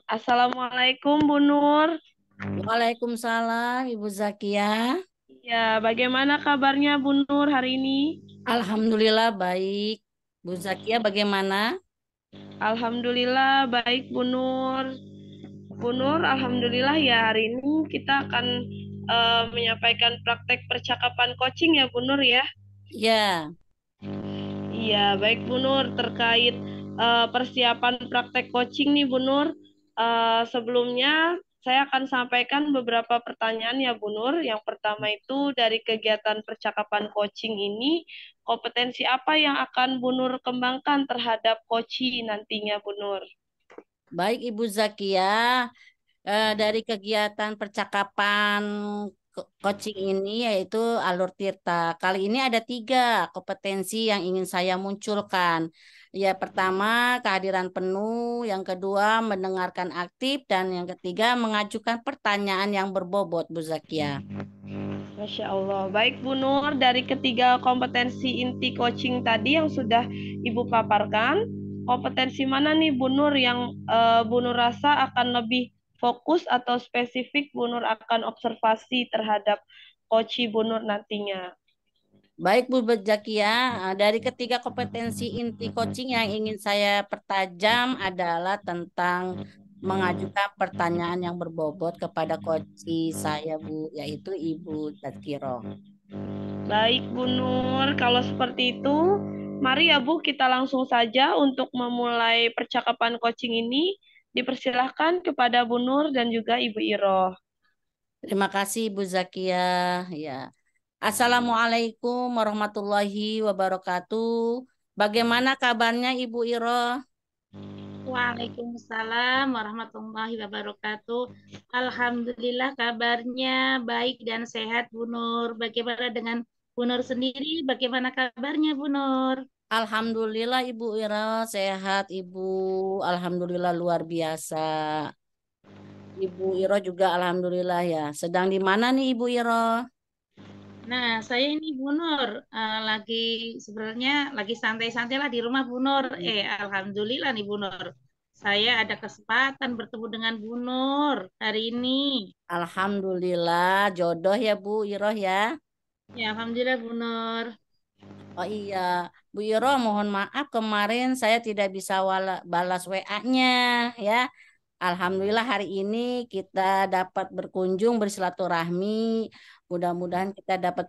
Assalamualaikum Bu Nur.
Waalaikumsalam Ibu Zakia.
Ya, bagaimana kabarnya Bu Nur hari ini?
Alhamdulillah baik. Bu Zakia bagaimana?
Alhamdulillah baik Bu Nur. Bu Nur, alhamdulillah ya hari ini kita akan menyampaikan praktek percakapan coaching ya Bu Nur ya.
Ya,
Iya, baik Bu Nur, terkait persiapan praktek coaching nih Bu Nur. Sebelumnya saya akan sampaikan beberapa pertanyaan ya Bu Nur. Yang pertama itu dari kegiatan percakapan coaching ini, kompetensi apa yang akan Bu Nur kembangkan terhadap coaching nantinya Bu Nur?
baik Ibu Zakia. Dari kegiatan percakapan coaching ini yaitu Alur Tirta. Kali ini ada 3 kompetensi yang ingin saya munculkan. Ya, pertama kehadiran penuh, yang kedua mendengarkan aktif, dan yang ketiga mengajukan pertanyaan yang berbobot, Bu Zakia.
Masya Allah. Baik Bu Nur, dari ketiga kompetensi inti coaching tadi yang sudah Ibu paparkan, kompetensi mana nih Bu Nur yang Bu Nur rasa akan lebih fokus atau spesifik Bu Nur akan observasi terhadap coaching Bu Nur nantinya?
Baik Bu Zakia, dari ketiga kompetensi inti coaching yang ingin saya pertajam adalah tentang mengajukan pertanyaan yang berbobot kepada coach saya Bu, yaitu Ibu Tazkiro.
Baik Bu Nur, kalau seperti itu, mari ya Bu kita langsung saja untuk memulai percakapan coaching ini. Dipersilahkan kepada Bu Nur dan juga Ibu Iroh.
Terima kasih Bu Zakia. Ya. Assalamualaikum warahmatullahi wabarakatuh. Bagaimana kabarnya Ibu Iro?
Waalaikumsalam warahmatullahi wabarakatuh. Alhamdulillah kabarnya baik dan sehat Bu Nur. Bagaimana dengan Bu Nur sendiri? Bagaimana kabarnya Bu Nur?
Alhamdulillah Ibu Iro sehat Ibu. Alhamdulillah luar biasa. Ibu Iro juga alhamdulillah ya. Sedang di mana nih Ibu Iro?
Nah, saya ini Bu Nur lagi sebenarnya lagi santai-santai lah di rumah Bu Nur. Alhamdulillah nih Bu Nur. Saya ada kesempatan bertemu dengan Bu Nur hari ini.
Alhamdulillah jodoh ya Bu Iro ya.
Ya, alhamdulillah Bu Nur.
Oh iya, Bu Iro mohon maaf kemarin saya tidak bisa balas WA-nya ya. Alhamdulillah hari ini kita dapat berkunjung bersilaturahmi. Mudah-mudahan kita dapat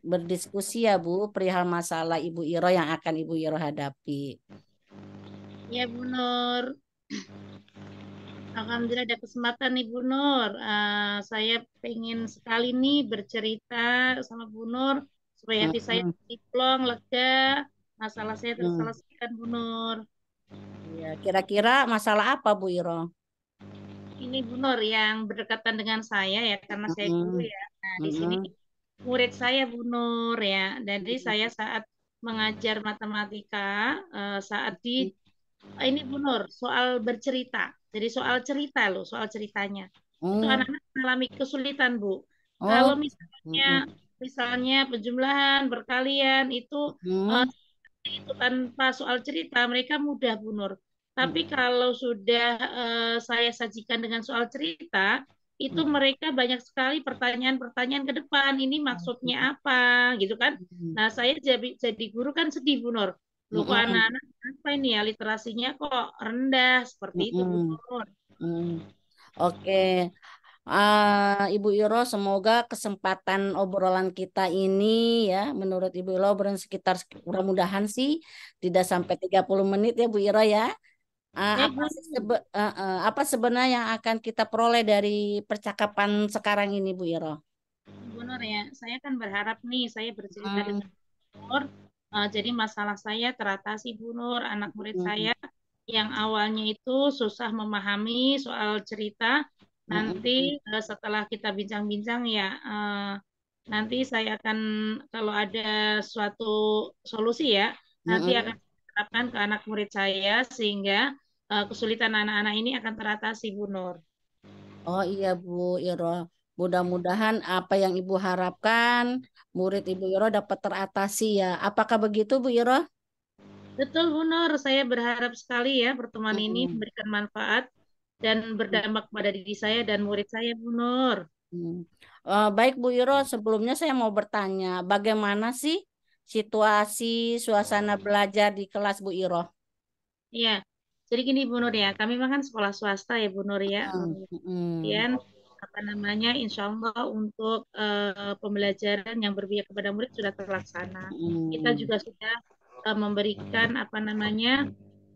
berdiskusi ya Bu perihal masalah Ibu Iro yang akan Ibu Iro hadapi.
Ya Bu Nur. Alhamdulillah ada kesempatan nih Bu Nur. Saya pengen sekali nih bercerita sama Bu Nur supaya hati saya plong, lega, masalah saya terselesaikan Bu Nur.
Ya, kira-kira masalah apa Bu Iro?
Ini Bu Nur yang berdekatan dengan saya ya karena saya guru ya. Nah, di sini murid saya Bu Nur ya. Jadi saya saat mengajar matematika saat di ini Bu Nur soal bercerita. Jadi soal cerita loh, soal ceritanya. Itu anak-anak mengalami kesulitan Bu. Kalau misalnya penjumlahan, berkalian itu tanpa soal cerita mereka mudah Bu Nur. Tapi kalau sudah saya sajikan dengan soal cerita, itu mereka banyak sekali pertanyaan-pertanyaan ke depan. Ini maksudnya apa, gitu kan? Nah, saya jadi guru kan sedih, Bu Nur. Loh, kok anak-anak apa ini ya literasinya kok rendah seperti itu, Bu Nur.
Oke. Ibu Iro, semoga kesempatan obrolan kita ini ya, menurut Ibu Iro sekitar mudah-mudahan sih tidak sampai 30 menit ya Bu Iro ya. Apa sebenarnya yang akan kita peroleh dari percakapan sekarang ini Bu Iro?
Bu Nur ya, saya kan berharap nih saya bercerita dengan Bu Nur. Jadi masalah saya teratasi Bu Nur, anak murid saya yang awalnya itu susah memahami soal cerita. Nanti setelah kita bincang-bincang ya, nanti saya akan kalau ada suatu solusi ya, nanti akan terapkan ke anak murid saya sehingga kesulitan anak-anak ini akan teratasi Bu Nur.
Oh iya Bu Iro, mudah-mudahan apa yang Ibu harapkan murid Ibu Iro dapat teratasi ya. Apakah begitu Bu Iro?
Betul Bu Nur, saya berharap sekali ya pertemuan ini memberikan manfaat dan berdampak pada diri saya dan murid saya Bu Nur.
Baik Bu Iro, sebelumnya saya mau bertanya, bagaimana sih situasi suasana belajar di kelas Bu Iro.
Iya. Jadi gini Bu Nur ya, kami memang kan sekolah swasta ya Bu Nur ya.
Hmm.
Kemudian apa namanya, insya Allah untuk pembelajaran yang berpihak kepada murid sudah terlaksana. Kita juga sudah memberikan apa namanya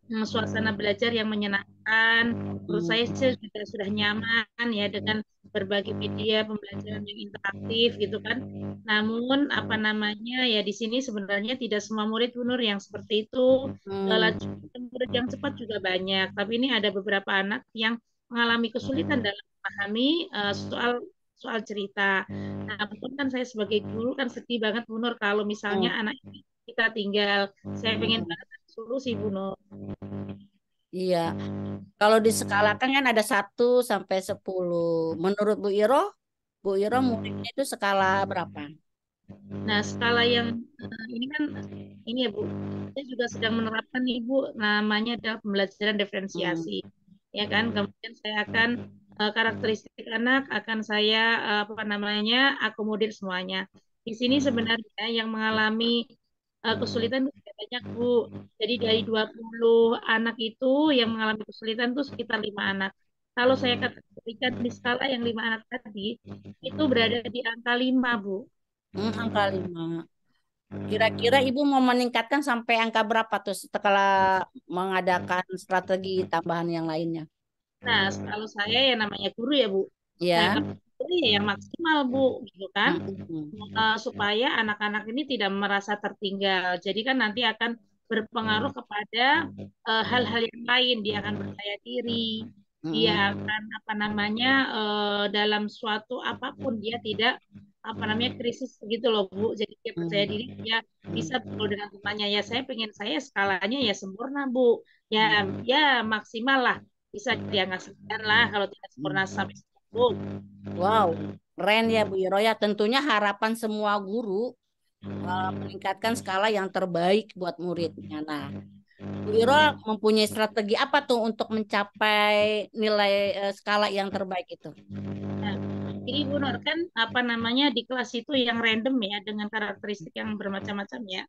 suasana belajar yang menyenangkan. Menurut saya sih sudah nyaman ya dengan berbagai media pembelajaran yang interaktif gitu kan. Namun apa namanya ya di sini sebenarnya tidak semua murid Bu Nur yang seperti itu. Laju murid yang cepat juga banyak. Tapi ini ada beberapa anak yang mengalami kesulitan dalam memahami soal soal cerita. Nah, pun kan saya sebagai guru kan sedih banget Bu Nur kalau misalnya anak ini kita tinggal. Saya pengen banget solusi Bu Nur.
Iya, kalau diskalakan kan ada 1 sampai 10. Menurut Bu Iro muridnya itu skala berapa?
Nah, skala yang ini kan ini ya Bu, saya juga sedang menerapkan nih Bu, namanya adalah pembelajaran diferensiasi. Ya kan, kemudian saya akan karakteristik anak akan saya apa namanya akomodir semuanya. Di sini sebenarnya yang mengalami kesulitan itu banyak Bu. Jadi dari 20 anak itu yang mengalami kesulitan itu sekitar 5 anak. Kalau saya kategorikan di skala yang 5 anak tadi, itu berada di angka 5 Bu.
Angka 5. Kira-kira Ibu mau meningkatkan sampai angka berapa tuh setelah mengadakan strategi tambahan yang lainnya?
Nah, kalau saya ya namanya guru ya Bu. Nah,
Ya.
kalau guru ya yang maksimal Bu, gitu kan. Supaya anak-anak ini tidak merasa tertinggal. Jadi kan nanti akan berpengaruh kepada hal-hal yang lain. Dia akan percaya diri, dia akan apa namanya dalam suatu apapun dia tidak apa namanya krisis gitu loh Bu. Jadi dia percaya diri, dia bisa bergaul dengan temannya. Ya saya pengen saya skalanya ya sempurna Bu. Ya ya maksimal lah bisa dianggap sekian lah kalau tidak sempurna sampai 10.
Wow, keren ya Bu Iro ya. Tentunya harapan semua guru meningkatkan skala yang terbaik buat muridnya. Nah, Bu Iro mempunyai strategi apa tuh untuk mencapai nilai skala yang terbaik itu?
Nah, jadi Bu Nur kan apa namanya di kelas itu yang random ya dengan karakteristik yang bermacam-macam ya.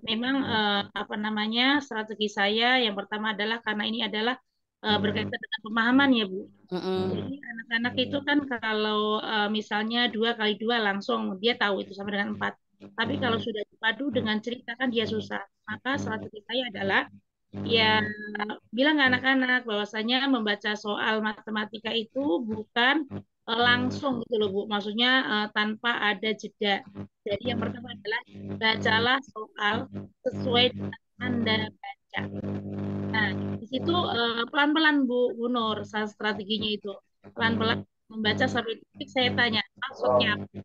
Memang apa namanya strategi saya yang pertama adalah karena ini adalah berkaitan dengan pemahaman ya Bu. Jadi anak-anak itu kan kalau misalnya 2 kali 2 langsung dia tahu itu sama dengan 4. Tapi kalau sudah dipadu dengan cerita kan dia susah. Maka strategi saya adalah ya bilang ke anak-anak bahwasanya membaca soal matematika itu bukan langsung gitu loh Bu. Maksudnya tanpa ada jeda. Jadi yang pertama adalah bacalah soal sesuai dengan Anda baca. Nah, di situ pelan-pelan Bu Nur, strateginya itu. Pelan-pelan membaca sampai titik saya tanya, maksudnya apa?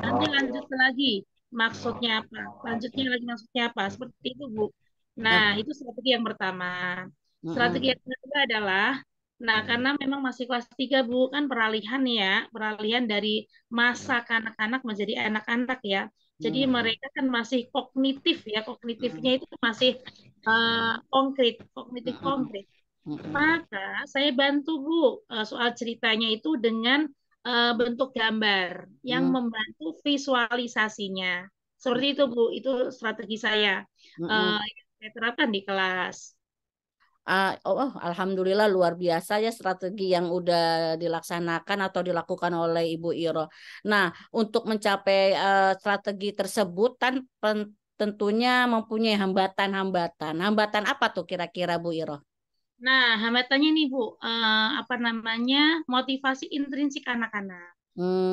Nanti lanjut lagi, maksudnya apa? Lanjutnya lagi maksudnya apa? Seperti itu Bu. Nah, itu strategi yang pertama. Strategi yang kedua adalah, nah karena memang masih kelas 3 Bu, kan peralihan ya, peralihan dari masa kanak-kanak menjadi anak-anak ya. Jadi mereka kan masih kognitif ya, kognitifnya itu masih konkret, kognitif konkret. Maka saya bantu Bu soal ceritanya itu dengan bentuk gambar yang membantu visualisasinya. Seperti itu Bu, itu strategi saya yang saya terapkan di kelas.
Alhamdulillah luar biasa ya strategi yang udah dilaksanakan atau dilakukan oleh Ibu Iro. Nah, untuk mencapai strategi tersebut kan tentunya mempunyai hambatan-hambatan. Hambatan apa tuh kira-kira Bu Iro?
Nah, hambatannya nih Bu, apa namanya motivasi intrinsik anak-anak.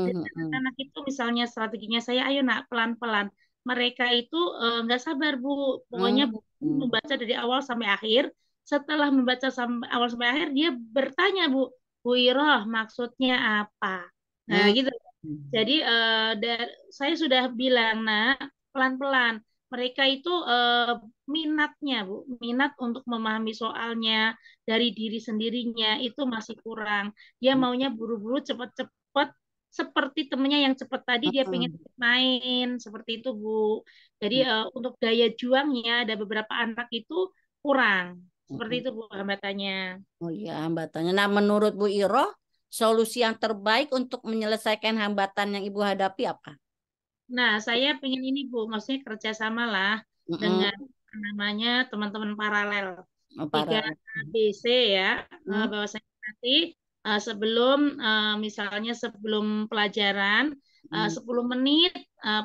Jadi anak-anak itu misalnya strateginya saya, ayo nak pelan-pelan. Mereka itu nggak sabar Bu, pokoknya membaca dari awal sampai akhir. Setelah membaca sampai awal sampai akhir, dia bertanya Bu Iroh maksudnya apa? Nah gitu. Jadi saya sudah bilang, nah pelan-pelan. Mereka itu minatnya Bu, minat untuk memahami soalnya dari diri sendirinya itu masih kurang. Dia maunya buru-buru cepat-cepat seperti temennya yang cepat tadi dia pengen main seperti itu Bu. Jadi untuk daya juangnya ada beberapa anak itu kurang. Seperti itu Bu hambatannya.
Oh iya hambatannya. Nah menurut Bu Iro, solusi yang terbaik untuk menyelesaikan hambatan yang Ibu hadapi apa?
Nah, saya pengen ini Bu, maksudnya kerjasama lah
Mm-mm.
dengan namanya teman-teman paralel
Oh,
3
para.
ABC ya,
Hmm.
bahwasanya nanti sebelum misalnya sebelum pelajaran
Hmm.
10 menit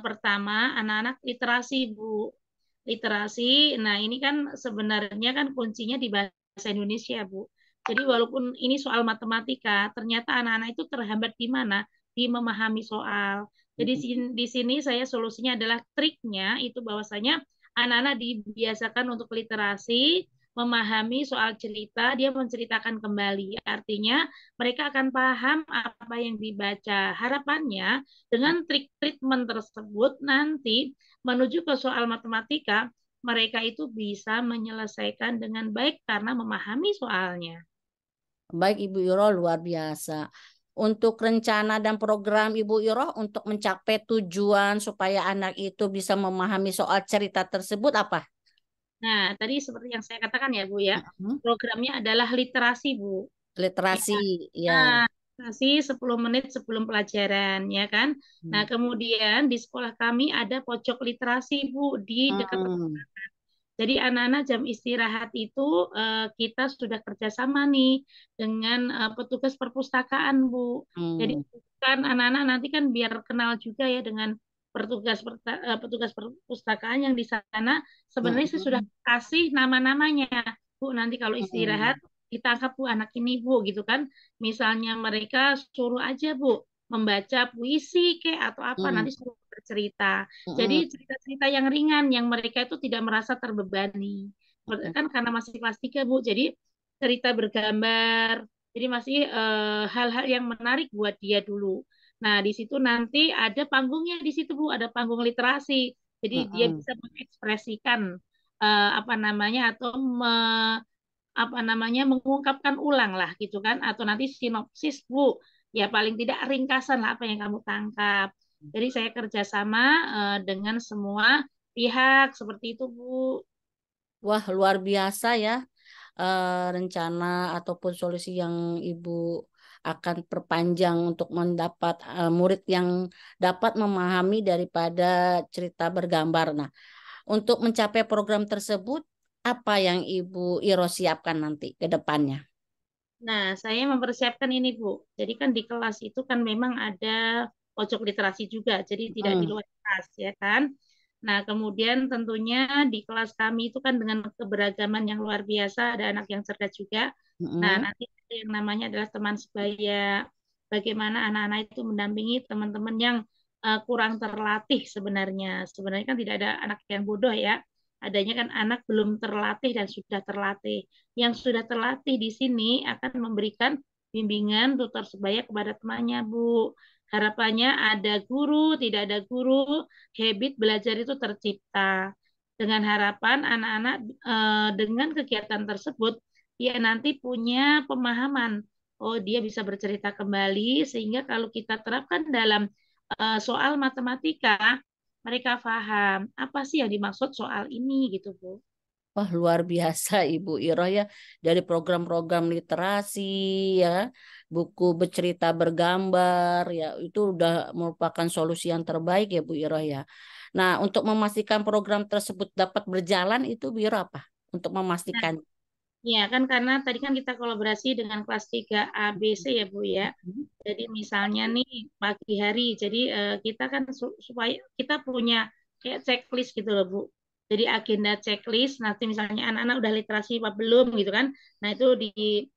pertama anak-anak literasi Bu. Literasi, nah ini kan sebenarnya kan kuncinya di bahasa Indonesia Bu. Jadi walaupun ini soal matematika, ternyata anak-anak itu terhambat di mana? Di memahami soal. Jadi di sini saya solusinya adalah triknya itu bahwasanya anak-anak dibiasakan untuk literasi, memahami soal cerita, dia menceritakan kembali. Artinya mereka akan paham apa yang dibaca. Harapannya dengan trik treatment tersebut nanti menuju ke soal matematika, mereka itu bisa menyelesaikan dengan baik karena memahami soalnya.
Baik Ibu Iro, luar biasa. Untuk rencana dan program Ibu Iro untuk mencapai tujuan supaya anak itu bisa memahami soal cerita tersebut apa?
Nah, tadi seperti yang saya katakan ya, Bu ya,
Hmm.
programnya adalah literasi, Bu. Ya.
Literasi, ya.
Nah, literasi 10 menit sebelum pelajaran, ya kan? Nah,
Hmm.
kemudian di sekolah kami ada pojok literasi, Bu, di dekat.
Hmm.
Jadi anak-anak jam istirahat itu kita sudah kerjasama nih dengan petugas perpustakaan, Bu. Jadi
Hmm.
kan anak-anak nanti kan biar kenal juga ya dengan petugas perpustakaan yang di sana. Sebenarnya saya sudah
Hmm.
kasih nama-namanya, Bu. Nanti kalau istirahat
Hmm.
ditangkap Bu anak ini, Bu, gitu kan. Misalnya mereka suruh aja, Bu, membaca puisi kayak atau apa,
Hmm.
nanti suruh bercerita. Jadi
Hmm.
cerita-cerita yang ringan yang mereka itu tidak merasa terbebani. Kan karena masih kelas 3 Bu, jadi cerita bergambar. Jadi masih hal-hal yang menarik buat dia dulu. Nah, di situ nanti ada panggungnya di situ Bu, ada panggung literasi. Jadi dia
Hmm.
bisa mengekspresikan apa namanya atau apa namanya mengungkapkan ulang lah gitu kan atau nanti sinopsis Bu. Ya paling tidak ringkasan lah apa yang kamu tangkap. Jadi saya kerjasama dengan semua pihak seperti itu, Bu.
Wah, luar biasa ya, rencana ataupun solusi yang Ibu akan perpanjang untuk mendapat murid yang dapat memahami daripada cerita bergambar. Nah, untuk mencapai program tersebut, apa yang Ibu Iro siapkan nanti ke depannya?
Nah, saya mempersiapkan ini, Bu. Jadi kan di kelas itu kan memang ada pojok literasi juga, jadi tidak di
Hmm.
luar kelas, ya kan? Nah, kemudian tentunya di kelas kami itu kan dengan keberagaman yang luar biasa, ada anak yang cerdas juga. Nah,
Hmm.
nanti ada yang namanya adalah teman sebaya. Bagaimana anak-anak itu mendampingi teman-teman yang kurang terlatih sebenarnya. Sebenarnya kan tidak ada anak yang bodoh ya. Adanya kan anak belum terlatih dan sudah terlatih. Yang sudah terlatih di sini akan memberikan bimbingan tutor sebaya kepada temannya, Bu. Harapannya ada guru, tidak ada guru, habit belajar itu tercipta. Dengan harapan anak-anak dengan kegiatan tersebut, dia nanti punya pemahaman. Oh, dia bisa bercerita kembali, sehingga kalau kita terapkan dalam soal matematika, mereka paham apa sih yang dimaksud soal ini gitu, Bu.
Wah, luar biasa Ibu Iro ya, dari program-program literasi ya, buku bercerita bergambar ya, itu udah merupakan solusi yang terbaik ya Bu Iro ya. Nah, untuk memastikan program tersebut dapat berjalan itu Bu Iro apa? Untuk
Nah,
memastikan.
ya kan karena tadi kan kita kolaborasi dengan kelas 3 ABC ya Bu ya. Jadi misalnya nih pagi hari, jadi kita kan supaya kita punya kayak checklist gitu loh Bu. Jadi agenda checklist, nanti misalnya anak-anak udah literasi apa belum gitu kan. Nah itu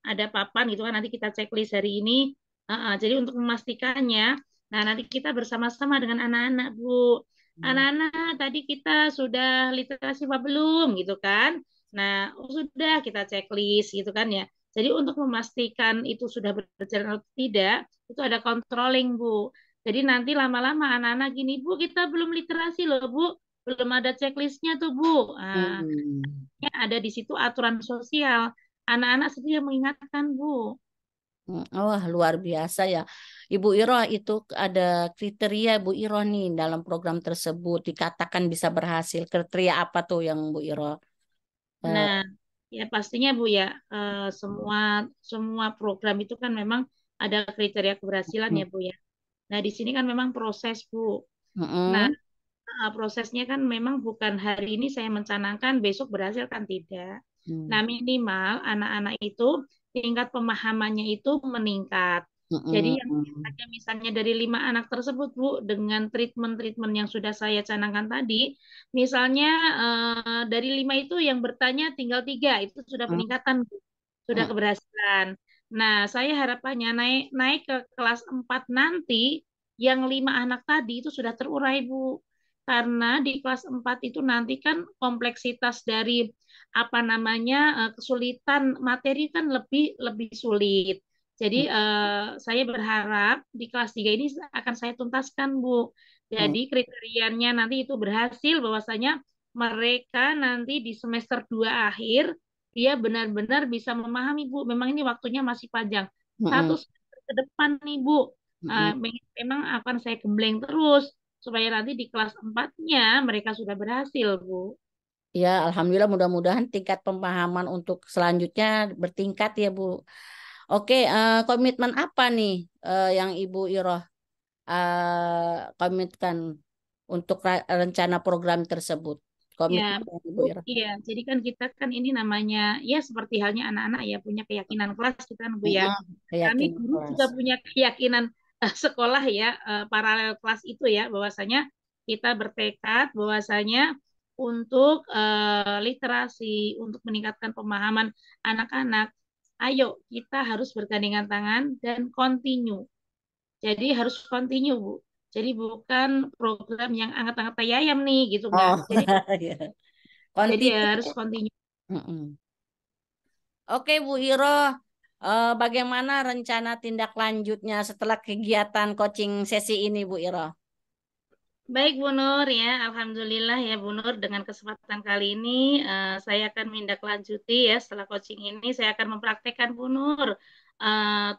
ada papan gitu kan, nanti kita checklist hari ini. Jadi untuk memastikannya, nah nanti kita bersama-sama dengan anak-anak Bu. Anak-anak tadi kita sudah literasi apa belum gitu kan. Nah, oh sudah kita checklist gitu kan ya. Jadi untuk memastikan itu sudah berjalan atau tidak, itu ada controlling, Bu. Jadi nanti lama-lama anak-anak gini, Bu, kita belum literasi loh, Bu. Belum ada checklistnya tuh, Bu. Nah,
Hmm.
ada di situ aturan sosial. Anak-anak sendiri yang mengingatkan, Bu.
Wah, luar biasa ya. Ibu Iro itu ada kriteria Bu Iro nih dalam program tersebut dikatakan bisa berhasil. Kriteria apa tuh yang Bu Iro? eh,
Nah, ya pastinya Bu ya, semua semua program itu kan memang ada kriteria keberhasilan ya Bu ya. Nah, di sini kan memang proses, Bu. Nah,
Mm-mm.
prosesnya kan memang bukan hari ini saya mencanangkan, besok berhasil kan tidak. Nah,
Mm.
minimal anak-anak itu tingkat pemahamannya itu meningkat. Jadi yang
Mm-mm.
tadinya misalnya dari 5 anak tersebut, Bu, dengan treatment-treatment yang sudah saya canangkan tadi, misalnya dari 5 itu yang bertanya tinggal 3, itu sudah peningkatan, Bu. Sudah
Mm-mm.
keberhasilan. Nah, saya harapannya naik naik ke kelas 4 nanti, yang 5 anak tadi itu sudah terurai, Bu. Karena di kelas 4 itu nanti kan kompleksitas dari apa namanya kesulitan materi kan lebih lebih sulit. Jadi saya berharap di kelas 3 ini akan saya tuntaskan, Bu.
Mm-mm.
Jadi kriterianya nanti itu berhasil, bahwasanya mereka nanti di semester 2 akhir dia benar-benar bisa memahami, Bu. Memang ini waktunya masih panjang. Satu
Mm-mm.
semester ke depan nih, Bu.
Mm-mm.
Memang akan saya gembleng terus supaya nanti di kelas 4-nya mereka sudah berhasil, Bu.
Ya, alhamdulillah mudah-mudahan tingkat pemahaman untuk selanjutnya bertingkat ya, Bu. Oke, komitmen apa nih yang Ibu Iroh komitkan untuk rencana program tersebut?
Ya,
Komitmen yang Ibu
Bu,
Iroh.
iya. Jadi kan kita kan ini namanya ya seperti halnya anak-anak ya punya keyakinan kelas kita kan, Bu ya.
Mm-mm.
Kami
Keyakinan
guru
kelas.
juga punya keyakinan sekolah ya, paralel kelas itu ya, bahwasanya kita bertekad bahwasanya untuk literasi, untuk meningkatkan pemahaman anak-anak, ayo kita harus bergandengan tangan dan continue. Jadi harus continue, Bu. Jadi bukan program yang anget-anget ayam nih gitu enggak.
Oh, ya.
Jadi ya
Kontinu.
harus continue.
Mm-mm. Oke, Bu Iro, bagaimana rencana tindak lanjutnya setelah kegiatan coaching sesi ini, Bu Iro?
Baik Bu Nur ya, Alhamdulillah ya Bu Nur, dengan kesempatan kali ini saya akan menindaklanjuti ya, setelah coaching ini saya akan mempraktekkan Bu Nur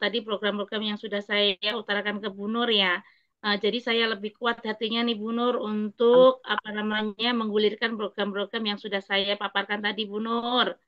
tadi program-program yang sudah saya utarakan ke Bu Nur ya. Jadi saya lebih kuat hatinya nih Bu Nur untuk apa namanya menggulirkan program-program yang sudah saya paparkan tadi Bu Nur.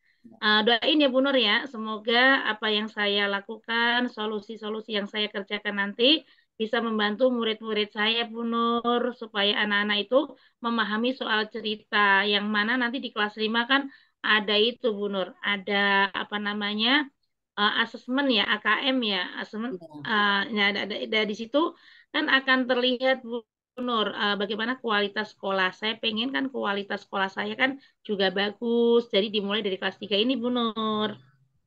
Doain ya Bu Nur ya, semoga apa yang saya lakukan, solusi-solusi yang saya kerjakan nanti bisa membantu murid-murid saya Bu Nur, supaya anak-anak itu memahami soal cerita, yang mana nanti di kelas 5 kan ada itu Bu Nur, ada apa namanya asesmen ya, AKM ya, asesmen
Ya.
nah, ada di situ kan akan terlihat Bu Nur bagaimana kualitas sekolah. Saya pengen kan kualitas sekolah saya kan juga bagus. Jadi dimulai dari kelas 3 ini Bu Nur.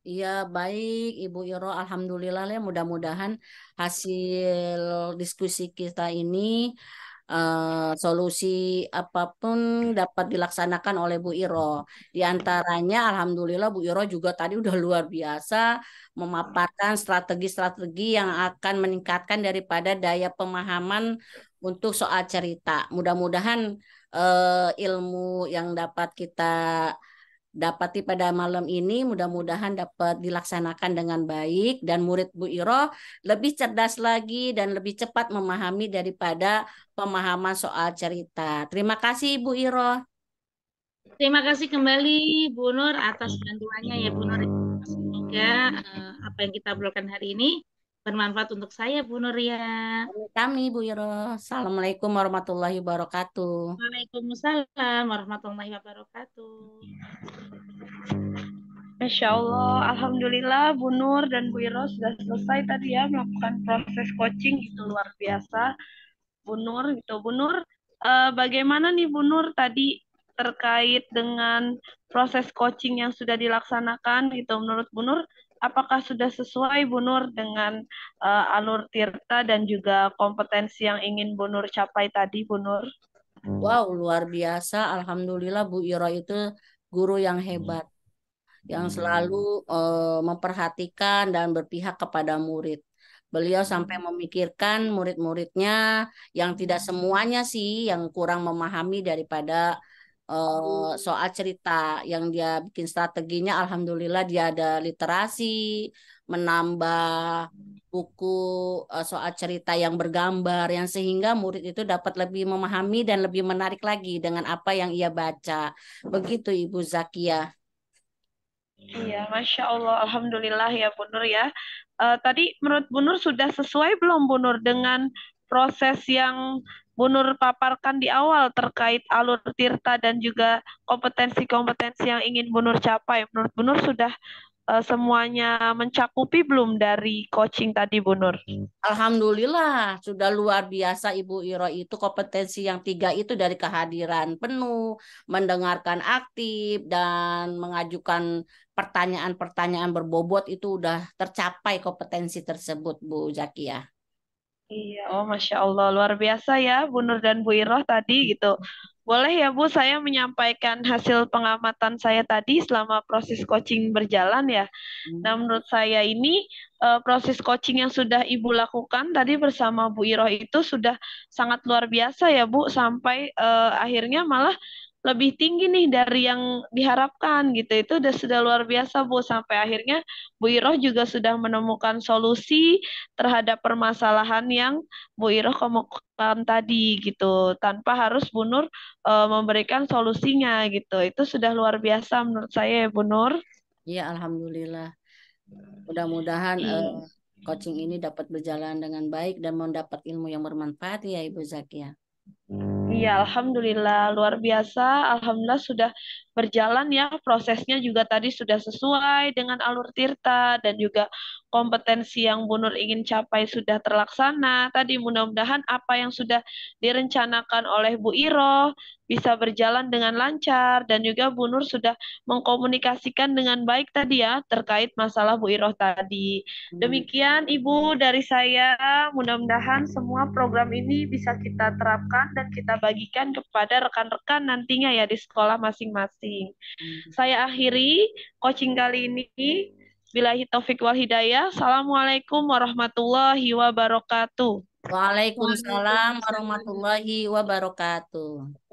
Iya, baik Ibu Iro. Alhamdulillah ya, mudah-mudahan hasil diskusi kita ini solusi apapun dapat dilaksanakan oleh Bu Iro. Di antaranya, Alhamdulillah Bu Iro juga tadi udah luar biasa memaparkan strategi-strategi yang akan meningkatkan daripada daya pemahaman untuk soal cerita. Mudah-mudahan ilmu yang dapat kita dapati pada malam ini mudah-mudahan dapat dilaksanakan dengan baik dan murid Bu Iro lebih cerdas lagi dan lebih cepat memahami daripada pemahaman soal cerita. Terima kasih Bu Iro.
Terima kasih kembali Bu Nur atas bantuannya ya Bu Nur. Semoga apa yang kita obrolkan hari ini bermanfaat untuk saya Bu Nur ya.
Kami Bu Iro. Assalamualaikum warahmatullahi wabarakatuh.
Waalaikumsalam warahmatullahi wabarakatuh.
Masya Allah, Alhamdulillah Bu Nur dan Bu Iro sudah selesai tadi ya melakukan proses coaching gitu luar biasa. Bu Nur gitu. Bu Nur, bagaimana nih Bu Nur tadi terkait dengan proses coaching yang sudah dilaksanakan gitu menurut Bu Nur, apakah sudah sesuai Bu Nur dengan alur Tirta dan juga kompetensi yang ingin Bu Nur capai tadi Bu Nur?
Wow, luar biasa. Alhamdulillah Bu Iro itu guru yang hebat, yang selalu memperhatikan dan berpihak kepada murid. Beliau sampai memikirkan murid-muridnya yang tidak semuanya sih yang kurang memahami daripada soal cerita yang dia bikin strateginya. Alhamdulillah dia ada literasi, menambah buku soal cerita yang bergambar yang sehingga murid itu dapat lebih memahami dan lebih menarik lagi dengan apa yang ia baca. Begitu Ibu Zakia.
Iya, Masya Allah, Alhamdulillah ya Bu Nur ya. Tadi menurut Bu Nur sudah sesuai belum Bu Nur dengan proses yang Bu Nur paparkan di awal terkait alur tirta dan juga kompetensi-kompetensi yang ingin Bu Nur capai. Menurut Bu Nur sudah semuanya mencakupi belum dari coaching tadi, Bu Nur?
Alhamdulillah, sudah luar biasa Ibu Iro itu kompetensi yang tiga itu dari kehadiran penuh, mendengarkan aktif, dan mengajukan pertanyaan-pertanyaan berbobot itu udah tercapai kompetensi tersebut Bu Zakia.
Iya, oh Masya Allah, luar biasa ya Bu Nur dan Bu Iroh tadi gitu. Boleh ya Bu, saya menyampaikan hasil pengamatan saya tadi selama proses coaching berjalan ya. Nah, menurut saya ini proses coaching yang sudah Ibu lakukan tadi bersama Bu Iroh itu sudah sangat luar biasa ya Bu, sampai akhirnya malah lebih tinggi nih dari yang diharapkan gitu. Itu sudah luar biasa Bu, sampai akhirnya Bu Iroh juga sudah menemukan solusi terhadap permasalahan yang Bu Iroh kemukakan tadi gitu, tanpa harus Bu Nur memberikan solusinya gitu. Itu sudah luar biasa menurut saya ya Bu Nur.
Iya, Alhamdulillah. Mudah-mudahan
Iya.
coaching ini dapat berjalan dengan baik dan mendapat ilmu yang bermanfaat ya Ibu Zakia.
Iya, alhamdulillah luar biasa. Alhamdulillah sudah berjalan ya, prosesnya juga tadi sudah sesuai dengan alur tirta dan juga kompetensi yang Bu Nur ingin capai sudah terlaksana. Tadi mudah-mudahan apa yang sudah direncanakan oleh Bu Iro bisa berjalan dengan lancar dan juga Bu Nur sudah mengkomunikasikan dengan baik tadi ya terkait masalah Bu Iro tadi. Demikian Ibu dari saya, mudah-mudahan semua program ini bisa kita terapkan dan kita bagikan kepada rekan-rekan nantinya ya di sekolah masing-masing. Saya akhiri coaching kali ini. Billahi taufik wal hidayah. Assalamualaikum warahmatullahi wabarakatuh.
Waalaikumsalam
Waalaikumsalam.
warahmatullahi wabarakatuh.